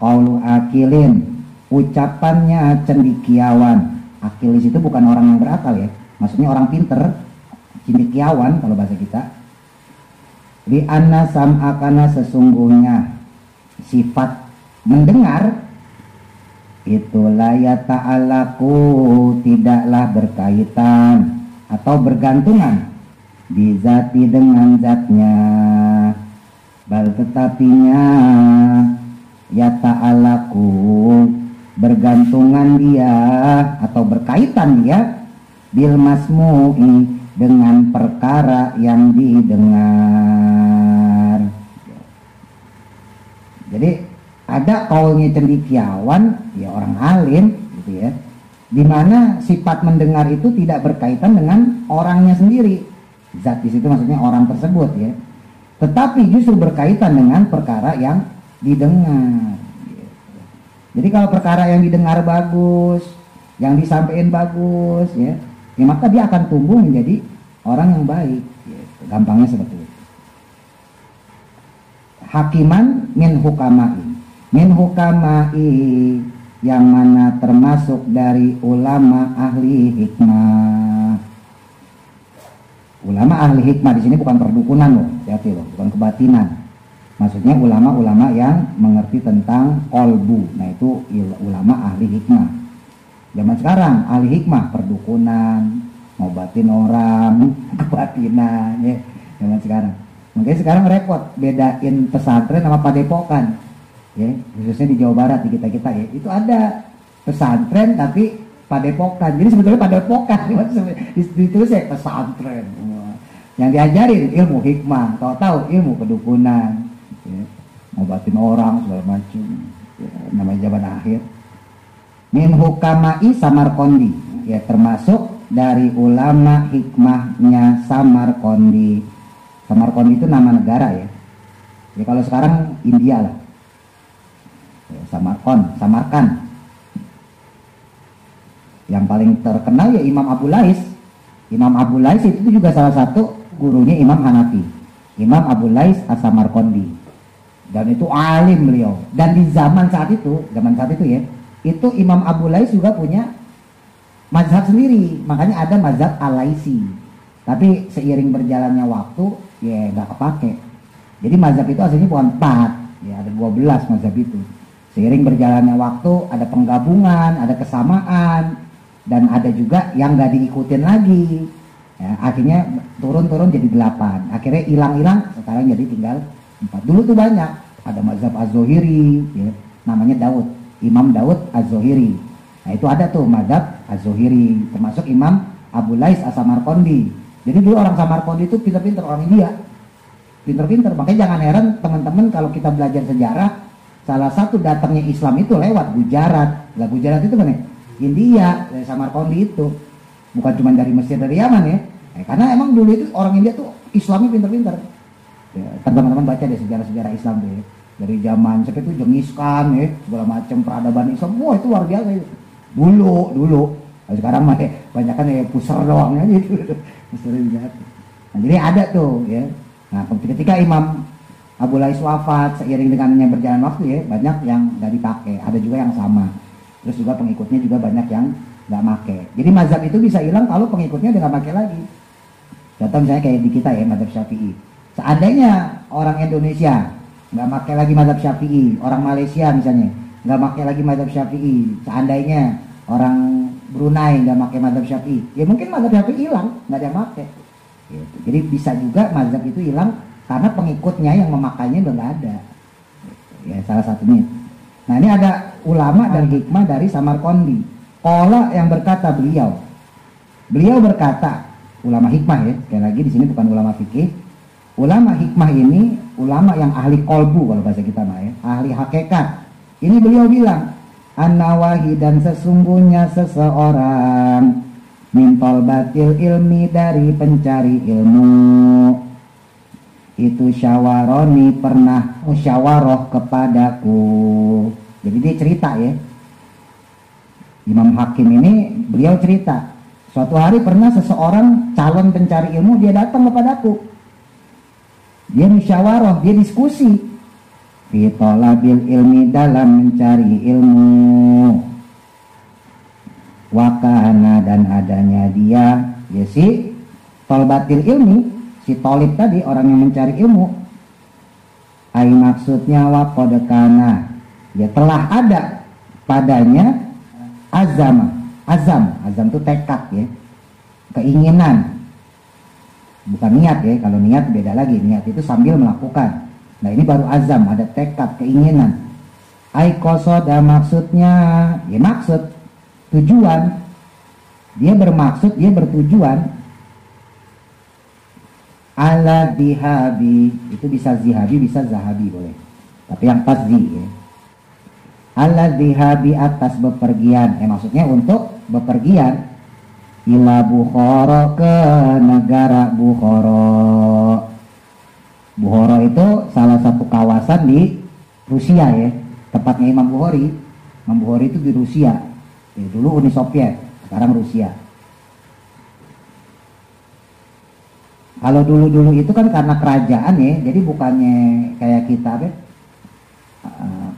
qaulu akilin, ucapannya cendekiawan. Akil itu bukan orang yang berakal ya, maksudnya orang pinter, cendekiawan kalau bahasa kita. Li anna sam'a, karena sesungguhnya sifat mendengar itu la yata'alaku, tidaklah berkaitan atau bergantungan bizati dengan zatnya, bal tetapinya yata'alaku bergantungan dia atau berkaitan dia bil masmu'i dengan perkara yang didengar. Jadi ada kaulnya cendekiawan, ya orang alim gitu ya, dimana sifat mendengar itu tidak berkaitan dengan orangnya sendiri, zat di situ maksudnya orang tersebut ya, tetapi justru berkaitan dengan perkara yang didengar. Jadi kalau perkara yang didengar bagus, yang disampaikan bagus ya, maka dia akan tumbuh menjadi orang yang baik gitu. Gampangnya seperti itu. Hakiman min hukamai, yang mana termasuk dari ulama ahli hikmah. Ulama ahli hikmah di sini bukan perdukunan loh, hati loh, bukan kebatinan. Maksudnya ulama-ulama yang mengerti tentang kolbu. Nah itu ulama ahli hikmah. Zaman sekarang ahli hikmah perdukunan, ngobatin orang, kebatinan ya. Zaman sekarang. Makanya sekarang repot bedain pesantren sama padepokan. Ya, khususnya di Jawa Barat di kita-kita ya. Itu ada pesantren tapi padepokan. Jadi sebetulnya padepokan ditulis ya pesantren. Yang diajarin ilmu hikmah, tahu-tahu ilmu kedukunan. Ya, ngobatin orang segala macam ya, namanya zaman akhir. Min hukamai Samarqandi, ya termasuk dari ulama hikmahnya Samarqandi. Samarqandi itu nama negara ya. Ya kalau sekarang India lah ya, Samarkand. Yang paling terkenal ya Imam Abu Lais. Imam Abu Lais itu juga salah satu gurunya Imam Hanafi, Imam Abu Lais As-Samarqandi. Dan itu alim beliau. Dan di zaman saat itu ya, itu Imam Abu Lais juga punya mazhab sendiri. Makanya ada mazhab Al-Laisi. Tapi seiring berjalannya waktu, ya nggak kepake. Jadi mazhab itu aslinya bukan 4, ya ada 12 mazhab itu. Seiring berjalannya waktu, ada penggabungan, ada kesamaan, dan ada juga yang nggak diikutin lagi. Ya, akhirnya turun-turun jadi 8. Akhirnya hilang-hilang, sekarang jadi tinggal 4. Dulu tuh banyak, ada mazhab Az-Zuhiri, ya, namanya Daud, Imam Daud Az-Zuhiri. Nah itu ada tuh mazhab Az-Zuhiri, termasuk Imam Abu Lais As-Samarqandi. Jadi dulu orang Samarqandi itu pinter-pinter, orang India, pinter-pinter. Makanya jangan heran teman-teman kalau kita belajar sejarah, salah satu datangnya Islam itu lewat Gujarat. Lah Gujarat itu mana? India, dari Samarqandi itu. Bukan cuma dari Mesir, dari Yaman ya. Karena emang dulu itu orang India tuh Islamnya pinter-pinter. Ya, teman-teman baca deh sejarah-sejarah Islam deh. Dari zaman seperti itu Genghis Khan ya, segala macam peradaban Islam, wah itu luar biasa itu. Dulu. Nah, sekarang mah banyak kan ya pusar doang aja gitu. Nah, jadi ada tuh ya. Nah, ketika Imam Abu Lais wafat, seiring dengannya berjalan waktu ya, banyak yang nggak dipakai, ada juga yang sama. Terus juga pengikutnya juga banyak yang nggak pakai. Jadi mazhab itu bisa hilang kalau pengikutnya udah nggak pakai lagi. Contoh misalnya kayak di kita ya, mazhab Syafi'i. Seandainya orang Indonesia nggak pakai lagi mazhab Syafi'i, orang Malaysia misalnya nggak pakai lagi mazhab Syafi'i, seandainya orang Brunei nggak pakai mazhab Syafi'i, ya mungkin mazhab Syafi'i hilang, nggak ada yang pakai. Gitu. Jadi bisa juga mazhab itu hilang karena pengikutnya yang memakainya udah nggak ada. Ya salah satunya. Nah ini ada ulama dan hikmah dari Samarqandi. Qala yang berkata beliau berkata, ulama hikmah ya, sekali lagi di sini bukan ulama fikih. Ulama hikmah ini ulama yang ahli kolbu kalau bahasa kita mah ya, ahli hakikat, Ini beliau bilang, an-nawahi dan sesungguhnya seseorang min talbatil ilmi dari pencari ilmu itu syawaroni pernah musyawarah kepadaku. Jadi dia cerita ya, Imam Hakim ini beliau cerita, suatu hari pernah seseorang calon pencari ilmu dia datang kepadaku, dia musyawarah, dia diskusi fi talabil ilmi dalam mencari ilmu, wakana dan adanya dia ya si talbatil ilmi, si tolib tadi orang yang mencari ilmu, ai maksudnya wakodekana ya telah ada padanya azam itu tekad ya, keinginan, bukan niat ya. Kalau niat beda lagi, niat itu sambil melakukan. Nah ini baru azam, ada tekad, keinginan. Ai kosoda maksudnya ya maksud, tujuan, dia bermaksud, dia bertujuan. Ala dihabi, itu bisa zihabi, bisa zahabi boleh, tapi yang pas zi ya. Ala dihabi atas bepergian, maksudnya untuk bepergian ila Bukhara ke negara Bukhara. Bukhara itu salah satu kawasan di Rusia ya, tempatnya Imam Bukhari. Imam Bukhari itu di Rusia ya, dulu Uni Soviet, sekarang Rusia. Kalau dulu itu kan karena kerajaan ya, jadi bukannya kayak kita apa?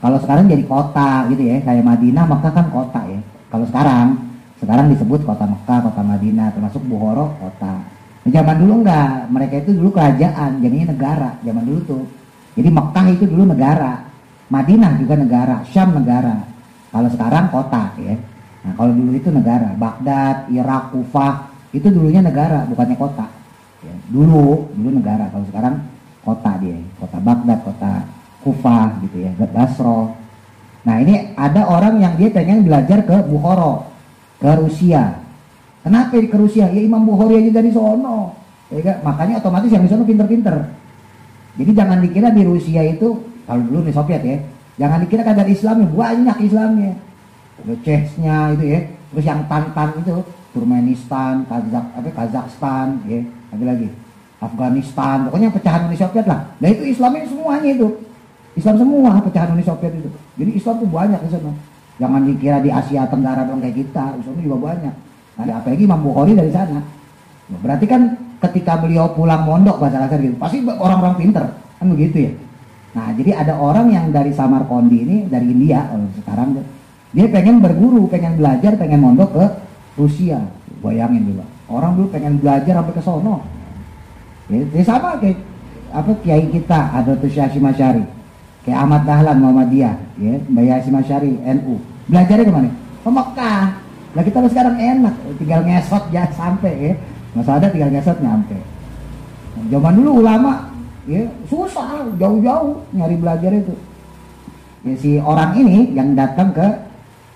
Kalau sekarang jadi kota gitu ya, kayak Madinah, Mekah kan kota ya. Kalau sekarang disebut kota Mekah, kota Madinah, termasuk Bukhara kota. Zaman dulu enggak, mereka itu dulu kerajaan, jadinya negara. Zaman dulu tuh, jadi Mekah itu dulu negara, Madinah juga negara, Syam negara. Kalau sekarang kota ya. Nah kalau dulu itu negara, Baghdad, Irak, Kufah itu dulunya negara, bukannya kota. Ya, dulu negara, kalau sekarang kota dia, kota Baghdad, kota Kufah gitu ya, Basra. Nah ini ada orang yang dia pengen belajar ke Bukhara, ke Rusia. Kenapa ke Rusia? Ya Imam Bukhari aja dari sono, ya kan? Makanya otomatis yang di sono pinter-pinter. Jadi jangan dikira di Rusia itu, kalau dulu di Soviet ya, jangan dikira kadar Islamnya, banyak Islamnya. Chechnya itu ya, terus yang Tantan itu, Turkmenistan, Kazakhstan, ya, ada lagi Afghanistan, pokoknya pecahan Uni Soviet lah. Nah itu Islamnya semuanya itu, Islam semua pecahan Uni Soviet itu. Jadi Islam tuh banyak di sana. Jangan dikira di Asia Tenggara dong kayak kita, Islam juga banyak. Nah, apalagi Imam Bukhari dari sana. Nah, berarti kan ketika beliau pulang mondok bahasa kasar gitu, pasti orang-orang pinter, kan begitu ya. Nah jadi ada orang yang dari Samarkandi ini, dari India sekarang, dia pengen berguru, pengen belajar, pengen mondok ke Rusia. Bayangin juga, orang dulu pengen belajar sampai ke sono. Ya sama kayak apa kiai kita, ada tuh Hashim Asy'ari, kayak Ahmad Dahlan Muhammadiyah, ya, Mbak Hashim Asy'ari NU. Belajarnya kemana? Ke Mekah. Nah kita sekarang enak, tinggal ngesot ya sampai ya. Mas ada tinggal ngesot nyampe. Nah, zaman dulu ulama ya susah, jauh-jauh nyari belajar itu. Ya, si orang ini yang datang ke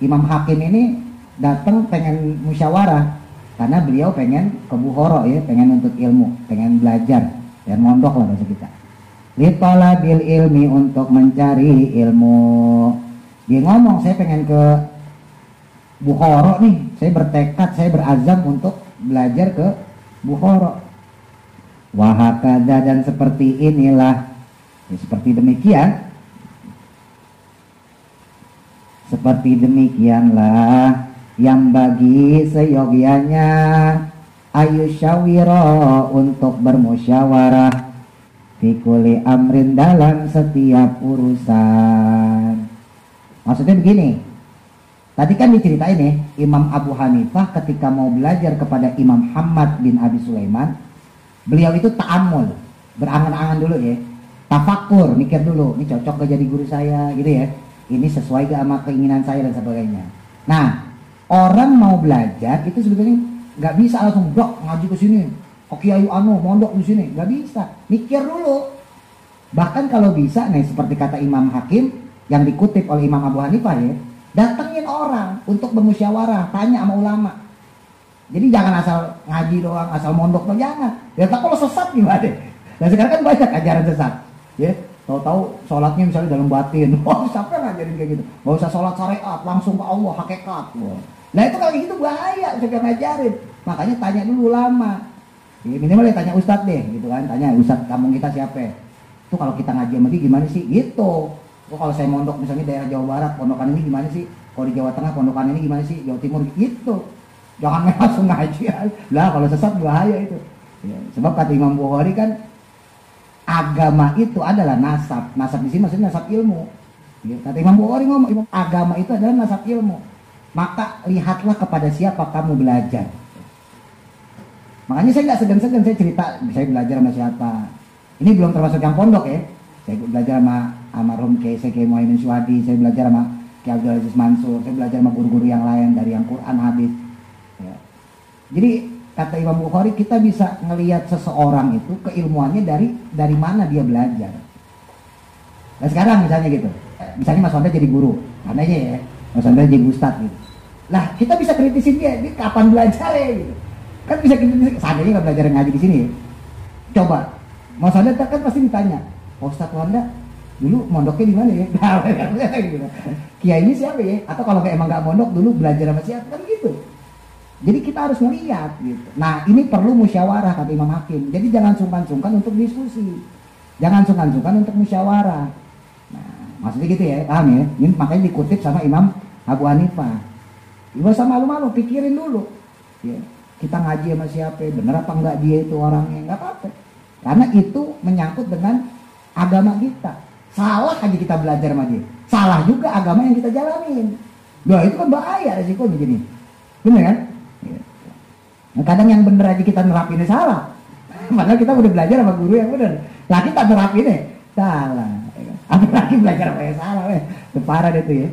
Imam Hakim ini datang pengen musyawarah karena beliau pengen ke Bukhara ya, pengen untuk ilmu, pengen belajar dan mondok lah bahasa kita. Litolabil ilmi, untuk mencari ilmu. Dia ngomong, saya pengen ke Bukhara nih, saya bertekad, saya berazam untuk belajar ke Bukhara. Wahakada, dan seperti inilah ya, seperti demikianlah yang bagi seyogianya ayusyawiro, untuk bermusyawarah fikuli amrin, dalam setiap urusan. Maksudnya begini, tadi kan diceritain ya, Imam Abu Hanifah ketika mau belajar kepada Imam Muhammad bin Abi Sulaiman, beliau itu ta'amul, berangan-angan dulu ya, tafakur, mikir dulu, ini cocok gak jadi guru saya gitu ya, ini sesuai gak sama keinginan saya dan sebagainya. Nah, orang mau belajar itu sebetulnya nggak bisa langsung dok ngaji ke sini, oke ayo mondok di sini, nggak bisa, mikir dulu. Bahkan kalau bisa, nih seperti kata Imam Hakim yang dikutip oleh Imam Abu Hanifah ya, datengin orang untuk bermusyawarah, tanya sama ulama. Jadi jangan asal ngaji doang, asal mondok doang, jangan. Ya tak kalau sesat gimana? Dan sekarang kan banyak ajaran sesat, ya. Tahu-tahu sholatnya misalnya dalam batin. Wah, siapa ngajarin kayak gitu? Gak usah sholat syariat, langsung ke Allah, hakikat. Wah. Nah itu kalau gitu bahaya, siapa ngajarin? Makanya tanya dulu ulama. Minimal ya tanya ustadz deh, gitu kan. Tanya ustadz kampung kita siapa? Itu kalau kita ngaji sama dia gimana sih? Gitu. Kalau saya mondok misalnya daerah Jawa Barat, pondokan ini gimana sih? Kalau di Jawa Tengah, pondokan ini gimana sih? Jawa Timur, gitu. Jangan langsung ngaji. Lah kalau sesat bahaya itu. Ya, sebab kata Imam Bukhari kan, agama itu adalah nasab. Nasab di sini maksudnya nasab ilmu. Ya, kata Imam Bukhari ngomong, agama itu adalah nasab ilmu. Maka lihatlah kepada siapa kamu belajar. Makanya saya nggak segan-segan saya cerita, saya belajar sama siapa. Ini belum termasuk yang pondok ya. Saya belajar sama almarhum Kiai Muhaimin Syuhadi, saya belajar sama Kiai Abdul Aziz Mansur, saya belajar sama guru-guru yang lain dari yang Quran hadis. Ya. Jadi kata Imam Bukhari, kita bisa ngelihat seseorang itu keilmuannya dari mana dia belajar. Nah sekarang misalnya gitu, misalnya Mas Wanda jadi guru, anehnya ya, Mas Wanda jadi ustadz gitu. Lah kita bisa kritisin dia kapan belajar ya gitu. Kan bisa kritisin, seandainya nggak belajar ngaji di sini ya. Coba, Mas Wanda kan pasti ditanya, Ustadz Wanda dulu mondoknya di mana ya? Gitu. Kiai ini siapa ya? Atau kalau emang nggak mondok dulu belajar sama siapa? Kan gitu. Jadi kita harus melihat gitu. Nah ini perlu musyawarah kata Imam Hakim. Jadi jangan sungkan-sungkan untuk diskusi. Jangan sungkan-sungkan untuk musyawarah. Nah maksudnya gitu ya, paham ya? Ini makanya dikutip sama Imam Abu Hanifah. Gak usah malu-malu, pikirin dulu. Ya, kita ngaji sama siapa? Bener apa enggak dia itu orangnya? Enggak apa-apa. Karena itu menyangkut dengan agama kita. Salah aja kita belajar sama dia. Salah juga agama yang kita jalanin. Nah itu kan bahaya resikonya jadi. Bener kan? Nah, kadang yang bener aja kita nerapinnya salah. Padahal kita udah belajar sama guru yang bener. Lah kita nerapinnya salah. Apalagi belajar apa yang salah. Itu parah deh tuh ya.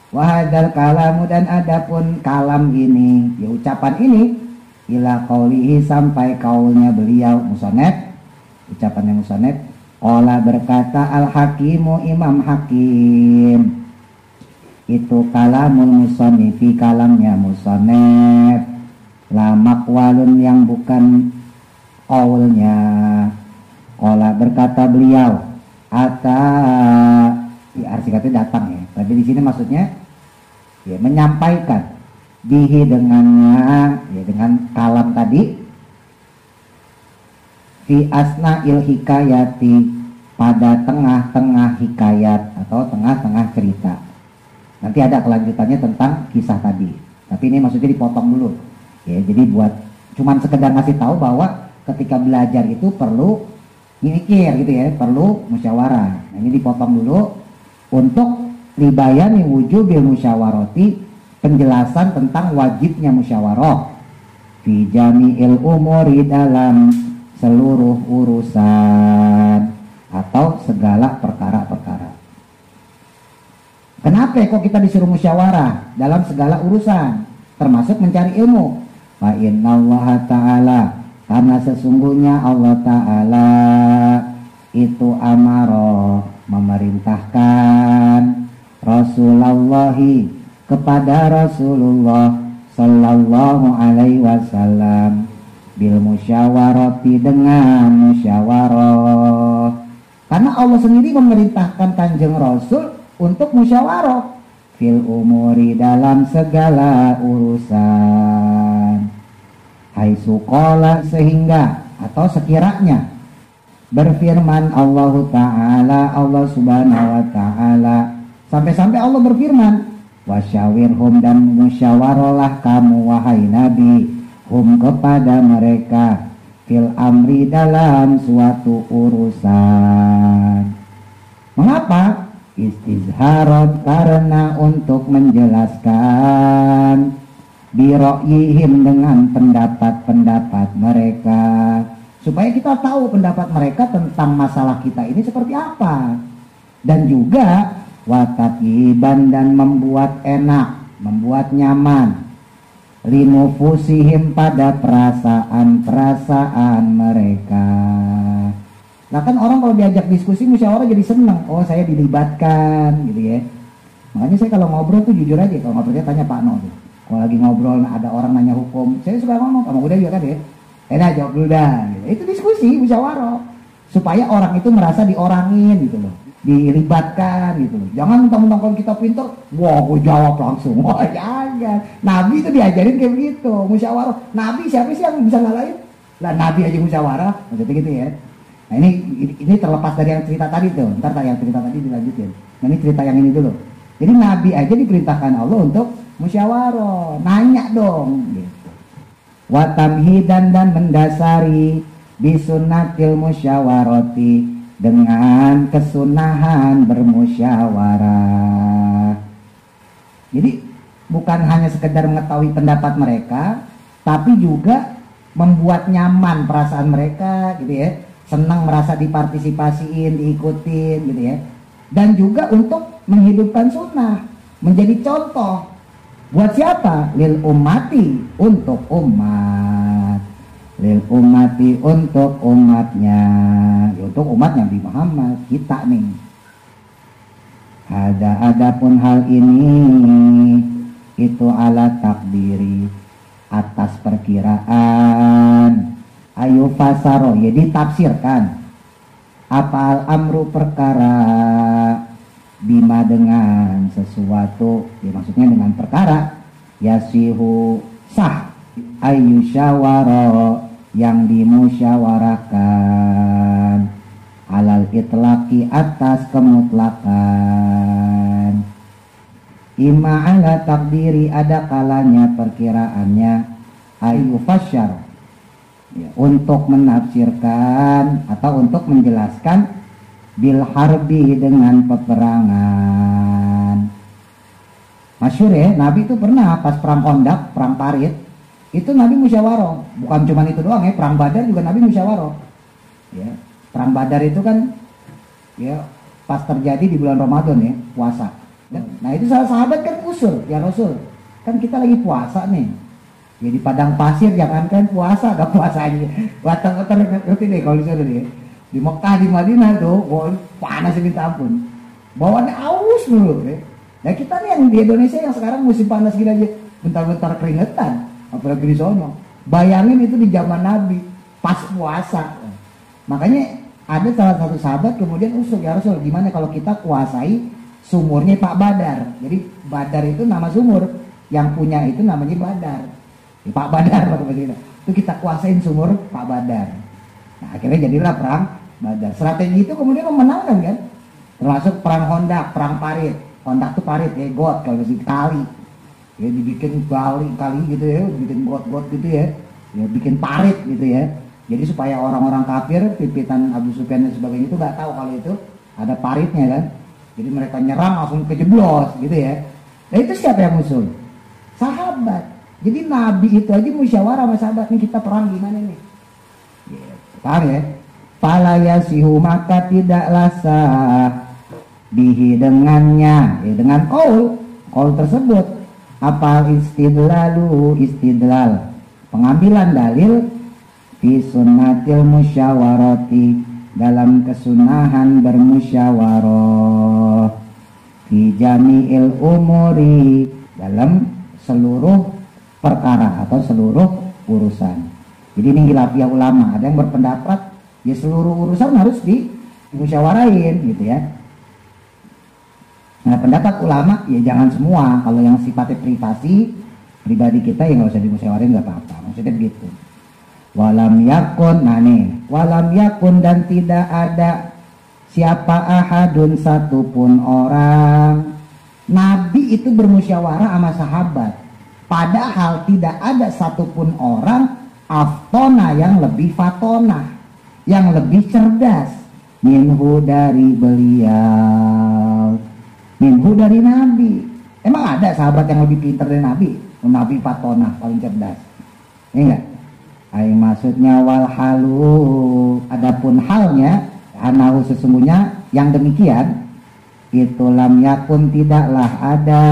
Wahadal kalamu dan adapun kalam ini, ya ucapan ini, ila qaulihi sampai kaulnya beliau musonef, ucapannya musonef. Qala berkata al-hakimu Imam Hakim, itu kalamul musonifi kalamnya musonef, la makwalun yang bukan qaulnya. Qala berkata beliau, ata arti katanya datang ya, tapi di sini maksudnya ya menyampaikan bihi dengannya, ya dengan kalam tadi, fi asna il hikayati pada tengah-tengah hikayat atau tengah-tengah cerita. Nanti ada kelanjutannya tentang kisah tadi, tapi ini maksudnya dipotong dulu ya. Jadi buat cuman sekedar ngasih tahu bahwa ketika belajar itu perlu mikir gitu ya, perlu musyawarah. Nah, ini dipotong dulu untuk libayani wujubil musyawarati, penjelasan tentang wajibnya musyawarah fi jami'il umuri dalam seluruh urusan atau segala perkara-perkara. Kenapa kok kita disuruh musyawarah dalam segala urusan, termasuk mencari ilmu? Fa innallaha ta'ala, karena sesungguhnya Allah Ta'ala itu amaro, memerintahkan Rasulullahi kepada Rasulullah sallallahu alaihi wasallam bil musyawarati dengan musyawarah. Karena Allah sendiri memerintahkan Kanjeng Rasul untuk musyawarah fil umuri dalam segala urusan. Haitsu qala sehingga atau sekiranya berfirman Allah Ta'ala, Allah Subhanahu wa Ta'ala, sampai-sampai Allah berfirman, wasyawirhum dan musyawarahlah kamu wahai Nabi, hum kepada mereka, fil amri dalam suatu urusan. Mengapa? Istizharat karena untuk menjelaskan, biro'yihim dengan pendapat-pendapat mereka, supaya kita tahu pendapat mereka tentang masalah kita ini seperti apa. Dan juga watakiban dan membuat enak, membuat nyaman, linufusihim pada perasaan-perasaan mereka. Nah kan orang kalau diajak diskusi musyawarah jadi seneng, oh saya dilibatkan gitu ya. Makanya saya kalau ngobrol tuh jujur aja, kalau ngobrolnya tanya Pak No tuh. Kalau lagi ngobrol ada orang nanya hukum, saya suka ngomong sama udah juga kan ya. Enak jawab dulu dah. Itu diskusi, musyawarah. supaya orang itu merasa diorangin gitu loh, dilibatkan gitu loh. Jangan mentang-mentang kalau kita pinter, wah gue jawab langsung. Wah jangan. Nabi itu diajarin kayak begitu, musyawarah. Nabi siapa sih yang bisa ngalahin? Lah Nabi aja musyawarah, maksudnya gitu ya. Nah ini terlepas dari yang cerita tadi tuh. Ntar yang cerita tadi dilanjutin. Nah ini cerita yang ini dulu. Jadi Nabi aja diperintahkan Allah untuk musyawarah, nanya dong. Gitu. Wa tamhidan dan mendasari bisunnatil musyawarati dengan kesunahan bermusyawarah. Jadi bukan hanya sekedar mengetahui pendapat mereka, tapi juga membuat nyaman perasaan mereka, gitu ya. Senang merasa dipartisipasiin, diikutin, gitu ya. Dan juga untuk menghidupkan sunnah, menjadi contoh. Buat siapa? Lil ummati, untuk umat. Lil ummati, untuk umatnya. Ya, untuk umat Nabi Muhammad, kita nih. Adapun hal ini itu ala takdiri, atas perkiraan. Ayu fasaro, ya ditafsirkan. Apa al-amru perkara, bima dengan sesuatu, ya maksudnya dengan perkara, yasihu sah, ayu syawaro yang dimusyawarahkan, alal itlaqi atas kemutlakan, ima ala takdiri ada kalanya perkiraannya, ayu fasyar, ya, untuk menafsirkan atau untuk menjelaskan bil harbi dengan peperangan. Masyhur ya, Nabi itu pernah pas perang Kondak, perang Parit, itu Nabi musyawarah. Bukan cuma itu doang ya, perang Badar juga Nabi musyawarah. Ya, perang Badar itu kan ya pas terjadi di bulan Ramadan ya, puasa. Nah itu sahabat kan usul, ya Rasul, kan kita lagi puasa nih. Ya di padang pasir jangankan puasa, gak puasa aja. Batang-batang ngerti deh kalau disuruh deh. Di Mekah, di Madinah tuh, wah, panas minta ampun. Bawaannya aus dulu ya. Nah kita nih yang di Indonesia yang sekarang musim panas gini aja, bentar-bentar keringetan, apalagi di sono. Bayangin itu di zaman Nabi, pas puasa. Makanya ada salah satu sahabat kemudian usul, ya Rasul, gimana kalau kita kuasai sumurnya Pak Badar. Jadi Badar itu nama sumur, yang punya itu namanya Badar. Pak Badar itu kita kuasain sumur Pak Badar. Nah akhirnya jadilah perang Badar. Strategi itu kemudian memenangkan kan, termasuk perang Hondak, perang Parit. Hondak itu Parit ya, got kalau di kali ya, dibikin kali gitu ya, bikin got gitu ya, ya bikin parit gitu ya. Jadi supaya orang-orang kafir, pipitan Abu Sufyan dan sebagainya itu nggak tahu kalau itu ada paritnya kan. Jadi mereka nyerang langsung kejeblos gitu ya. Nah itu siapa yang musuh? Sahabat. Jadi Nabi itu aja musyawarah sama sahabat, nih kita perang gimana nih? Paham ya? Fala yasihu, maka tidaklah sah bihi dengannya, ya dengan qaul tersebut. Apa istidlal, pengambilan dalil fi sunnatil musyawarati, dalam kesunahan bermusyawarah, fi jami'il umuri, dalam seluruh perkara atau seluruh urusan. Jadi ini khilafiyah ulama, ada yang berpendapat ya seluruh urusan harus dimusyawarahin gitu ya. Nah pendapat ulama ya jangan semua, kalau yang sifatnya pribadi kita ya nggak usah dimusyawarahin, nggak apa-apa, maksudnya begitu. Walam yakun, nah nih, walam yakun, dan tidak ada siapa ahadun satupun orang. Nabi itu bermusyawarah sama sahabat, padahal tidak ada satupun orang aftona yang lebih fatona, yang lebih cerdas minhu dari beliau, minhu dari Nabi. Emang ada sahabat yang lebih pintar dari Nabi? Nabi fatona paling cerdas, ya enggak? Maksudnya wal halu, adapun halnya, anahu sesungguhnya yang demikian, itu lam yakun tidaklah ada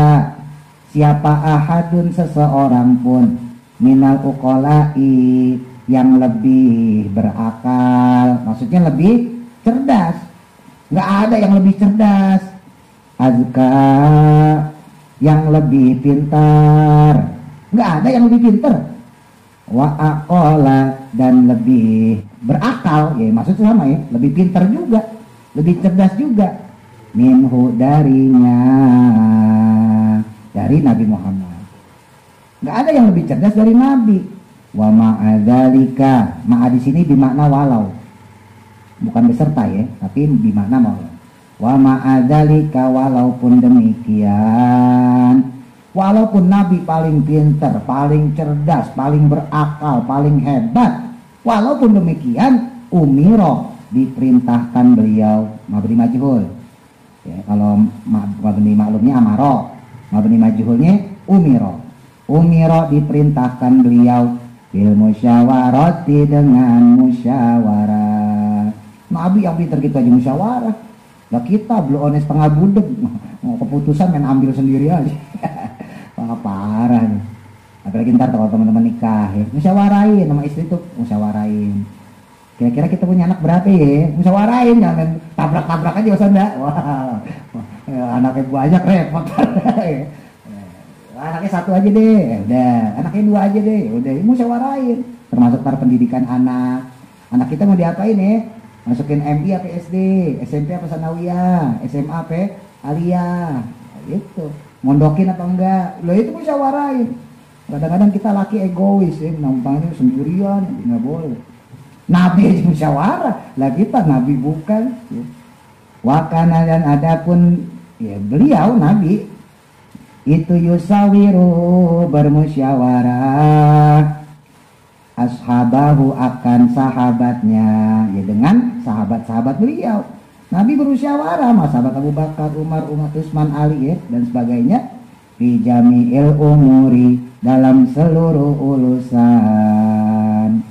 siapa ahadun seseorang pun minal uqala'i yang lebih berakal, maksudnya lebih cerdas, nggak ada yang lebih cerdas, azka yang lebih pintar, nggak ada yang lebih pintar. wa aqala, dan lebih berakal, ya maksudnya sama ya, lebih pintar juga, lebih cerdas juga, minhu darinya, dari Nabi Muhammad. Nggak ada yang lebih cerdas dari Nabi. Wa ma'adzalika, ma'a di sini bermakna walau, bukan beserta ya, tapi bermakna walau. Wa ma'adzalika, walaupun demikian, walaupun Nabi paling pintar, paling cerdas, paling berakal, paling hebat, walaupun demikian, umiro, diperintahkan beliau, mabni majhul. Ya, kalau mabni maklumnya amaro, mabni majhulnya umiro. Umiro, diperintahkan beliau, bil musyawarati, dengan musyawarah. Nabi yang pintar, kita aja musyawarah. Lah kita belum ones setengah budek, mau keputusan main ambil sendiri aja. Wah, parah nih. Apalagi ntar kalau teman-teman nikah ya, musyawarain sama istri tuh, musyawarain. Kira-kira kita punya anak berapa ya? Musyawarain, jangan tabrak-tabrak aja Ustaz. Wah, anaknya banyak repot. Anaknya satu aja deh, udah. Anaknya dua aja deh, udah. Musyawarain. Termasuk tar pendidikan anak. Anak kita mau diapain ya? Masukin MI apa SD, SMP apa sanawiyah, SMA apa aliyah, gitu. Mondokin apa enggak? Lo itu musyawarain. Kadang-kadang kita laki egois ya, nampaknya sendirian, nggak boleh. Nabi aja musyawarah, lah kita Nabi bukan. Ya. Wakana, dan adapun ya beliau Nabi itu yusawiru, bermusyawarah, ashabahu, akan sahabatnya, ya dengan sahabat-sahabat beliau. Nabi bermusyawarah sama sahabat Abu Bakar, Umar, Utsman, Ali ya, dan sebagainya. Fi jami'il umuri, dalam seluruh urusan.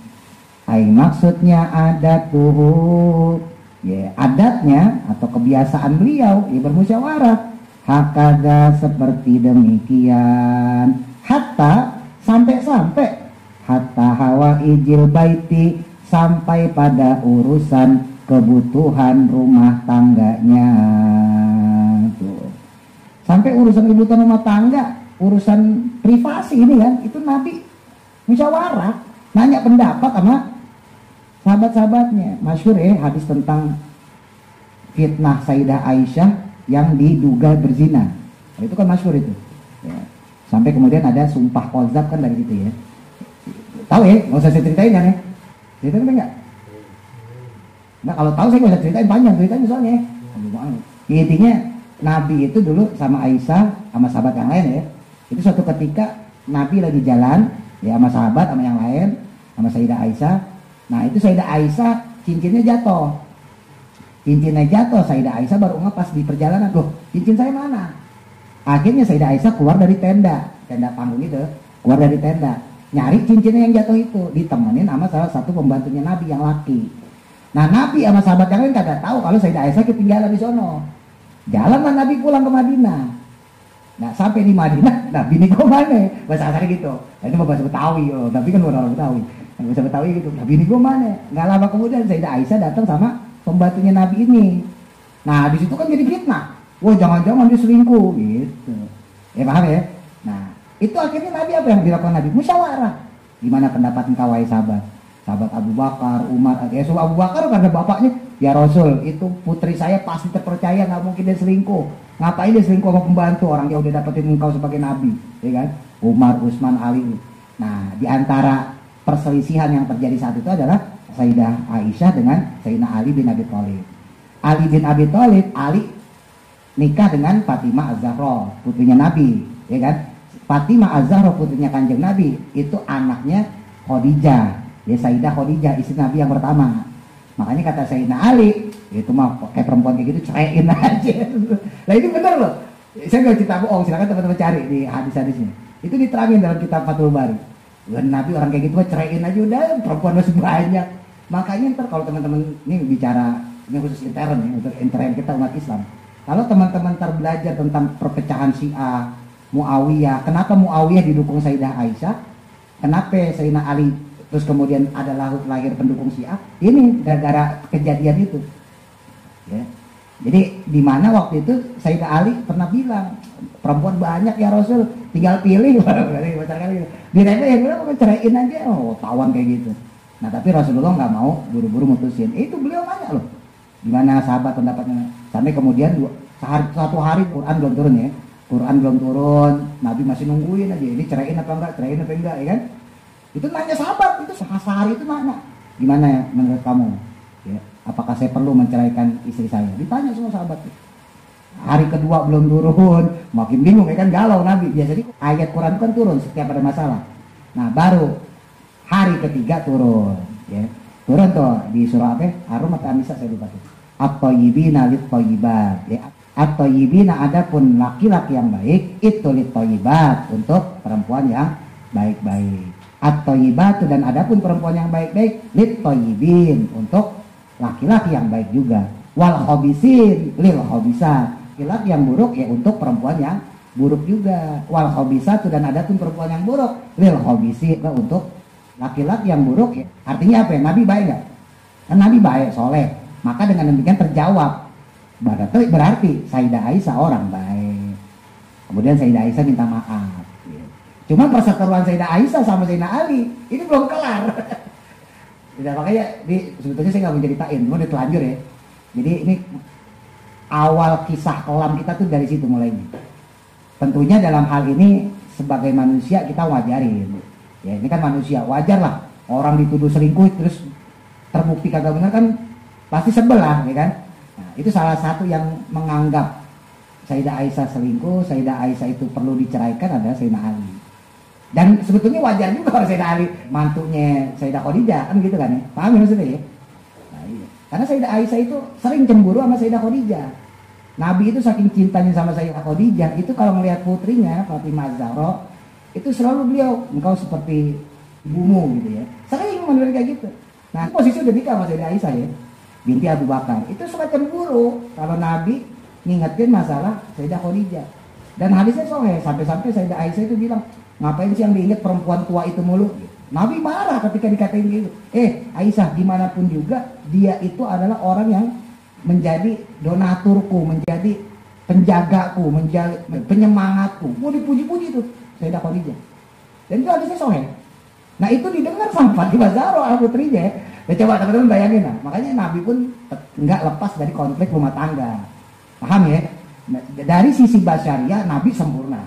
Ai maksudnya adatuhu, ya adatnya atau kebiasaan beliau ya bermusyawarah. Hakada, seperti demikian. Hatta, sampai-sampai, hatta hawa ijil baiti, sampai pada urusan kebutuhan rumah tangganya. Tuh. Sampai urusan kebutuhan rumah tangga, urusan privasi ini kan, itu Nabi musyawarah, nanya pendapat sama sahabat-sahabatnya. Masyhur ya hadis tentang fitnah Sayyidah Aisyah yang diduga berzina. Itu kan masyhur itu. Ya. Sampai kemudian ada sumpah qadzab kan dari situ ya. Tahu ya, nggak usah saya ceritain kan ya. Ceritain enggak? Nah kalau tahu saya nggak usah ceritain, panjang ceritanya soalnya. Intinya Nabi itu dulu sama Aisyah sama sahabat yang lain ya. Itu suatu ketika Nabi lagi jalan ya sama sahabat sama yang lain, sama Sayyidah Aisyah. Nah itu Sayyidah Aisyah cincinnya jatuh. Cincinnya jatuh, Sayyidah Aisyah baru nggak pas di perjalanan, loh cincin saya mana? Akhirnya Sayyidah Aisyah keluar dari tenda panggung itu, keluar dari tenda, nyari cincinnya yang jatuh itu, ditemenin sama salah satu pembantunya Nabi yang laki. Nah Nabi sama sahabat yang lain kagak tahu kalau Sayyidah Aisyah ketinggalan di sono. Jalanlah Nabi pulang ke Madinah. Nah sampai di Madinah, nah bini gue mana? Bahasa kasar gitu. Nah, itu bahasa Betawi, oh, tapi kan orang Betawi. Bahasa Betawi gitu. Nah bini gue mana? Nggak lama kemudian Sayyidah Aisyah datang sama pembantunya Nabi ini. Nah di situ kan jadi fitnah. Wah jangan-jangan dia selingkuh gitu. Ya paham ya? Nah itu akhirnya Nabi apa yang dilakukan Nabi? Musyawarah. Gimana pendapat engkau wahai sahabat? Sahabat Abu Bakar, Umar, ya Abu Bakar karena bapaknya, ya Rasul itu putri saya pasti terpercaya, nggak mungkin dia selingkuh. Ngapain dia selingkuh sama pembantu, orang dia udah dapetin engkau sebagai Nabi, ya kan? Umar, Utsman, Ali. Nah di antara perselisihan yang terjadi saat itu adalah Sayyidah Aisyah dengan Sayyidina Ali bin Abi Thalib. Ali bin Abi Thalib, Ali nikah dengan Fatimah Az-Zahra, putrinya Nabi, ya kan? Fatimah Az-Zahra putrinya Kanjeng Nabi, itu anaknya Khadijah, ya Sayyidah Khadijah, istri Nabi yang pertama. Makanya kata Sayyidina Ali, itu mah kayak perempuan kayak gitu ceraiin aja. Nah itu benar loh. Saya nggak cerita bohong, silakan teman-teman cari di hadis-hadisnya. Itu diterangin dalam kitab Fathul Bari. Nabi orang kayak gitu mah ceraiin aja udah, perempuan masih banyak. Makanya ntar kalau teman-teman ini bicara, ini khusus intern ya, untuk intern kita umat Islam. Kalau teman-teman ntar belajar tentang perpecahan Syiah, Muawiyah, kenapa Muawiyah didukung Sayyidah Aisyah, kenapa Sayyidina Ali terus kemudian ada lahir pendukung Syiah, ini gara-gara kejadian itu. Ya. Jadi di mana waktu itu Sayyidina Ali pernah bilang, perempuan banyak ya Rasul, tinggal pilih pacar kali diremehin udah ceraiin aja, oh tawan kayak gitu. Nah tapi Rasulullah nggak mau buru-buru mutusin. Itu beliau nanya loh, gimana sahabat pendapatnya, sampai kemudian satu hari Quran belum turun ya, Quran belum turun, Nabi masih nungguin aja, ini ceraiin apa enggak ya kan. Itu nanya sahabat, itu sehari itu nanya, gimana ya menurut kamu ya, apakah saya perlu menceraikan istri saya, ditanya semua sahabat. Hari kedua belum turun, makin bingung ya kan, galau Nabi. Biasanya ayat Quran kan turun setiap ada masalah. Nah baru hari ketiga turun ya, turun tuh di surah apa, Ar-Rum atau An-Nisa saya lupa tuh, at-thayyibina lit-thayyibat ya. At-thayyibina adapun laki-laki yang baik, itu lit-thayyibat untuk perempuan yang baik-baik. At-thayyibatu dan adapun perempuan yang baik-baik, lit-thayyibin untuk laki-laki yang baik juga. Wal khabisin lil khabisat, laki-laki yang buruk ya untuk perempuan yang buruk juga. Wal khabisatu dan adapun perempuan yang buruk, lil khabisi untuk laki-laki yang buruk ya. Artinya apa ya? Nabi baik nggak? Kan Nabi baik, soleh. Maka dengan demikian terjawab. Berarti Sayyidah Aisyah orang baik. Kemudian Sayyidah Aisyah minta maaf. Cuma perseteruan Sayyidah Aisyah sama Sayyidina Ali ini belum kelar. Tidak, makanya sebetulnya saya nggak mau ceritain, cuma udah telanjur ya. Jadi ini awal kisah kelam kita tuh dari situ mulainya. Tentunya dalam hal ini sebagai manusia kita wajarin. Ya ini kan manusia, wajar lah. Orang dituduh selingkuh terus terbukti kagak benar kan pasti sebel lah, ya kan? Nah, itu salah satu yang menganggap Sayyidah Aisyah selingkuh, Sayyidah Aisyah itu perlu diceraikan adalah Sayyidina Ali. Dan sebetulnya wajar juga kalau Sayyidah Ali mantunya Sayyidah Khadijah kan gitu kan ya. Paham ya maksudnya ya? Nah, iya. Karena Sayyidah Aisyah itu sering cemburu sama Sayyidah Khadijah. Nabi itu saking cintanya sama Sayyidah Khadijah, itu kalau melihat putrinya Fatimah Zahra, itu selalu beliau, engkau seperti ibumu gitu ya. Sering menurut kayak gitu. Nah, posisi udah nikah sama Sayyidah Aisyah ya, binti Abu Bakar. Itu suka cemburu kalau Nabi ngingetin masalah Sayyidah Khadijah. Dan hadisnya soalnya sampai-sampai Sayyidah Aisyah itu bilang, ngapain sih yang diinget perempuan tua itu mulu? Nabi marah ketika dikatain gitu. Aisyah, dimanapun juga dia itu adalah orang yang menjadi donaturku, menjadi penjagaku, menjadi penyemangatku. Mau dipuji-puji tuh Sayyidah Khadijah. Dan itu hadisnya sahih. Nah itu didengar sama Fatimah Zahra putrinya. Ya coba teman-teman bayangin lah. Makanya Nabi pun nggak lepas dari konflik rumah tangga. Paham ya? Nah, dari sisi basyariah Nabi sempurna.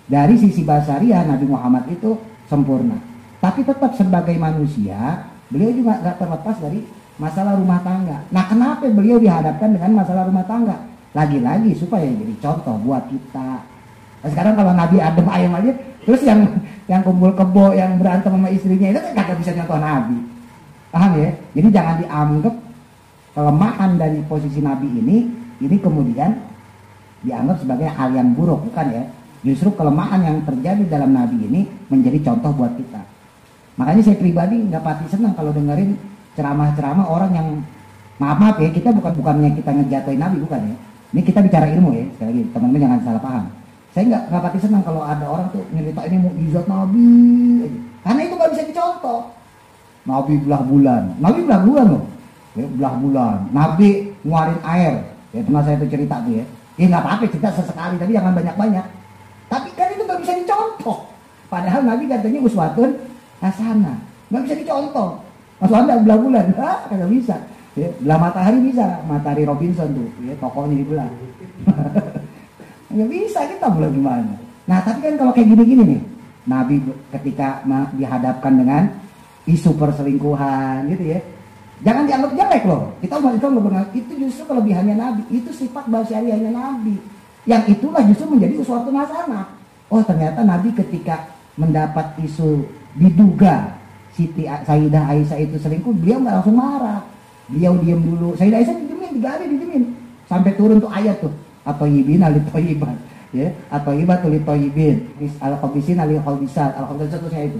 Dari sisi basyariah Nabi Muhammad itu sempurna. Tapi tetap sebagai manusia, beliau juga nggak terlepas dari masalah rumah tangga. Nah kenapa beliau dihadapkan dengan masalah rumah tangga? Lagi-lagi supaya jadi contoh buat kita. Nah, sekarang kalau Nabi adem ayem aja, terus yang kumpul kebo, yang berantem sama istrinya itu kan kagak bisa contoh Nabi. Paham ya? Jadi jangan dianggap kelemahan dari posisi Nabi ini kemudian dianggap sebagai hal yang buruk, bukan ya? Justru kelemahan yang terjadi dalam Nabi ini menjadi contoh buat kita. Makanya saya pribadi nggak pasti senang kalau dengerin ceramah-ceramah orang yang maaf ya, kita bukannya kita ngejatuhin Nabi, bukan ya? Ini kita bicara ilmu ya, sekali lagi teman-teman jangan salah paham. Saya nggak pasti senang kalau ada orang tuh nyerita ini mukjizat Nabi, karena itu nggak bisa dicontoh. Nabi belah bulan loh, ya, belah bulan. Nabi nguarin air, ya pernah saya tuh cerita tuh ya. Ya nggak apa-apa cerita sesekali, tapi jangan banyak-banyak. Tapi kan itu nggak bisa dicontoh. Padahal Nabi katanya uswatun hasanah, nggak bisa dicontoh. Masuk anda belah bulan, nggak bisa. Ya, belah matahari bisa, matahari Robinson tuh, ya, tokohnya dibelah. Nggak bisa, kita belah gimana? Nah tapi kan kalau kayak gini-gini nih, Nabi ketika dihadapkan dengan isu perselingkuhan gitu ya, jangan dianggap jelek loh. Kita umat Islam loh, itu justru kelebihannya Nabi, itu sifat basyariahnya Nabi. Yang itulah justru menjadi sesuatu hasanah. Oh ternyata Nabi ketika mendapat isu diduga Siti Sayyidah Aisyah itu selingkuh, beliau nggak langsung marah, beliau diam dulu. Sayyidah Aisyah didemin, sampai turun tuh ayat tuh, at-thayyibina lit-thayyibat, ya, at-thayyibatu lit-thayyibin, al-khabisina lil-khabisat, al-khabisat itu.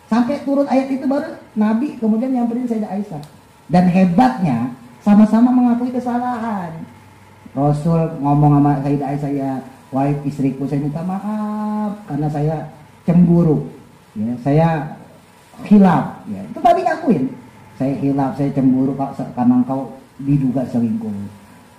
Sampai turun ayat itu baru Nabi kemudian nyamperin Sayyidah Aisyah. Dan hebatnya sama-sama mengakui kesalahan. Rasul ngomong sama Sayyidah Aisyah, ya, wahai istriku, saya minta maaf karena saya cemburu, ya, saya khilaf, ya. Itu Nabi ngakuin, saya khilaf, saya cemburu karena engkau diduga selingkuh.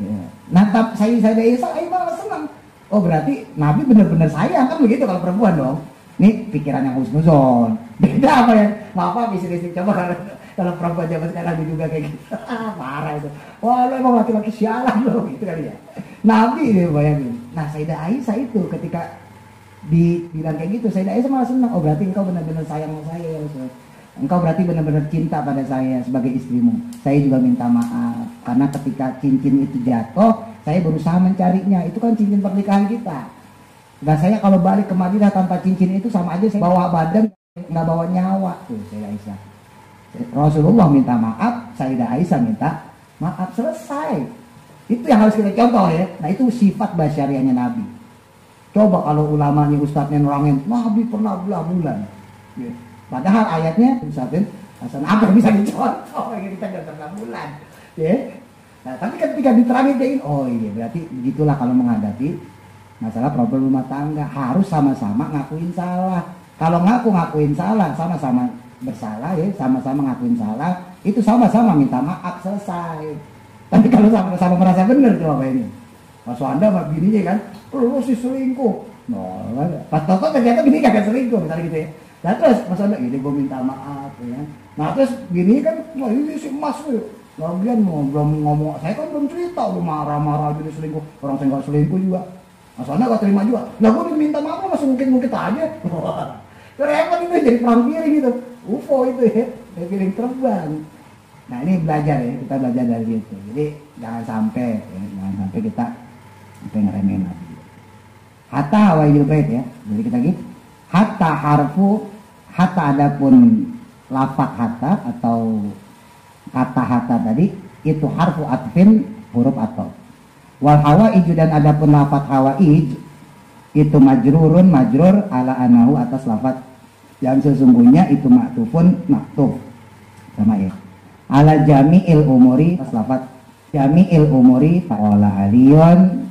Ya. Nah, Sayyidah Aisyah malah senang. Oh berarti Nabi benar-benar sayang kan begitu kalau perempuan dong. Ini pikiran yang husnuzon. Beda apa ya? Maaf istri-istri coba kalau perempuan zaman sekarang juga kayak gitu. Parah itu. Wah lo emang laki-laki sialan lo gitu kali ya. Nabi ini bayangin. Nah Sayyidah Aisyah itu ketika dibilang kayak gitu, Sayyidah Aisyah malah senang. Oh berarti engkau benar-benar sayang sama saya ya Ustaz. Engkau berarti benar-benar cinta pada saya sebagai istrimu. Saya juga minta maaf karena ketika cincin itu jatuh, saya berusaha mencarinya. Itu kan cincin pernikahan kita. Dan saya kalau balik ke Madinah tanpa cincin itu sama aja saya bawa badan, nggak bawa nyawa tuh Sayyidah Aisyah. Rasulullah minta maaf, Sayyidah Aisyah minta maaf, selesai. Itu yang harus kita contoh ya. Nah itu sifat basyariahnya Nabi. Coba kalau ulamanya ustadznya nerangin Nabi pernah bulan-bulan. Ya. Padahal ayatnya ustadznya Hasan apa yang bisa dicontoh yang kita nggak pernah bulan. Ya. Nah tapi ketika diterangin, oh iya berarti begitulah kalau menghadapi masalah problem rumah tangga, harus sama-sama ngakuin salah. Kalau ngakuin salah, sama-sama bersalah ya, sama-sama ngakuin salah, itu sama-sama minta maaf, selesai. Tapi kalau sama-sama merasa benar tuh apa ini? Pas Anda sama bininya kan, lu sih selingkuh. No, pas toko ternyata bini kagak selingkuh misalnya gitu ya. Nah terus Mas Anda ini gue minta maaf ya. Nah terus bini kan, wah ini si Mas tuh. Lagian belum ngomong, saya kan belum cerita, lu marah-marah jadi selingkuh. Orang saya nggak selingkuh juga. Masalahnya gak terima juga. Lah gue minta maaf masih mungkin aja. Itu repot itu jadi perang piring gitu. UFO itu ya, piring terbang. Nah ini belajar ya, kita belajar dari situ. Jadi jangan sampai kita ngeremehin lagi. Hatta hawaiyul bait ya. Jadi kita gitu. Hatta adapun lafaz hatta atau kata hatta tadi itu harfu atfin, huruf atau. Wal hawaiju dan adapun lafaz hawaij itu majrur ala anahu atas lafaz yang sesungguhnya itu maktufun maktuf sama ya. Ala jami'il umuri atas lafaz jami'il umuri fa'ala aliyun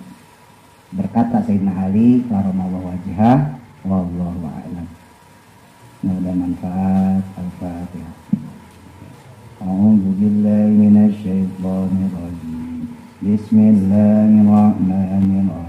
berkata Sayyidina Ali karamallahu wajhah wallahu a'lam. Semoga manfaat. Al-Fatihah. A'udzu billahi minasy syaithanir rajim. Bismillahirrahmanirrahim.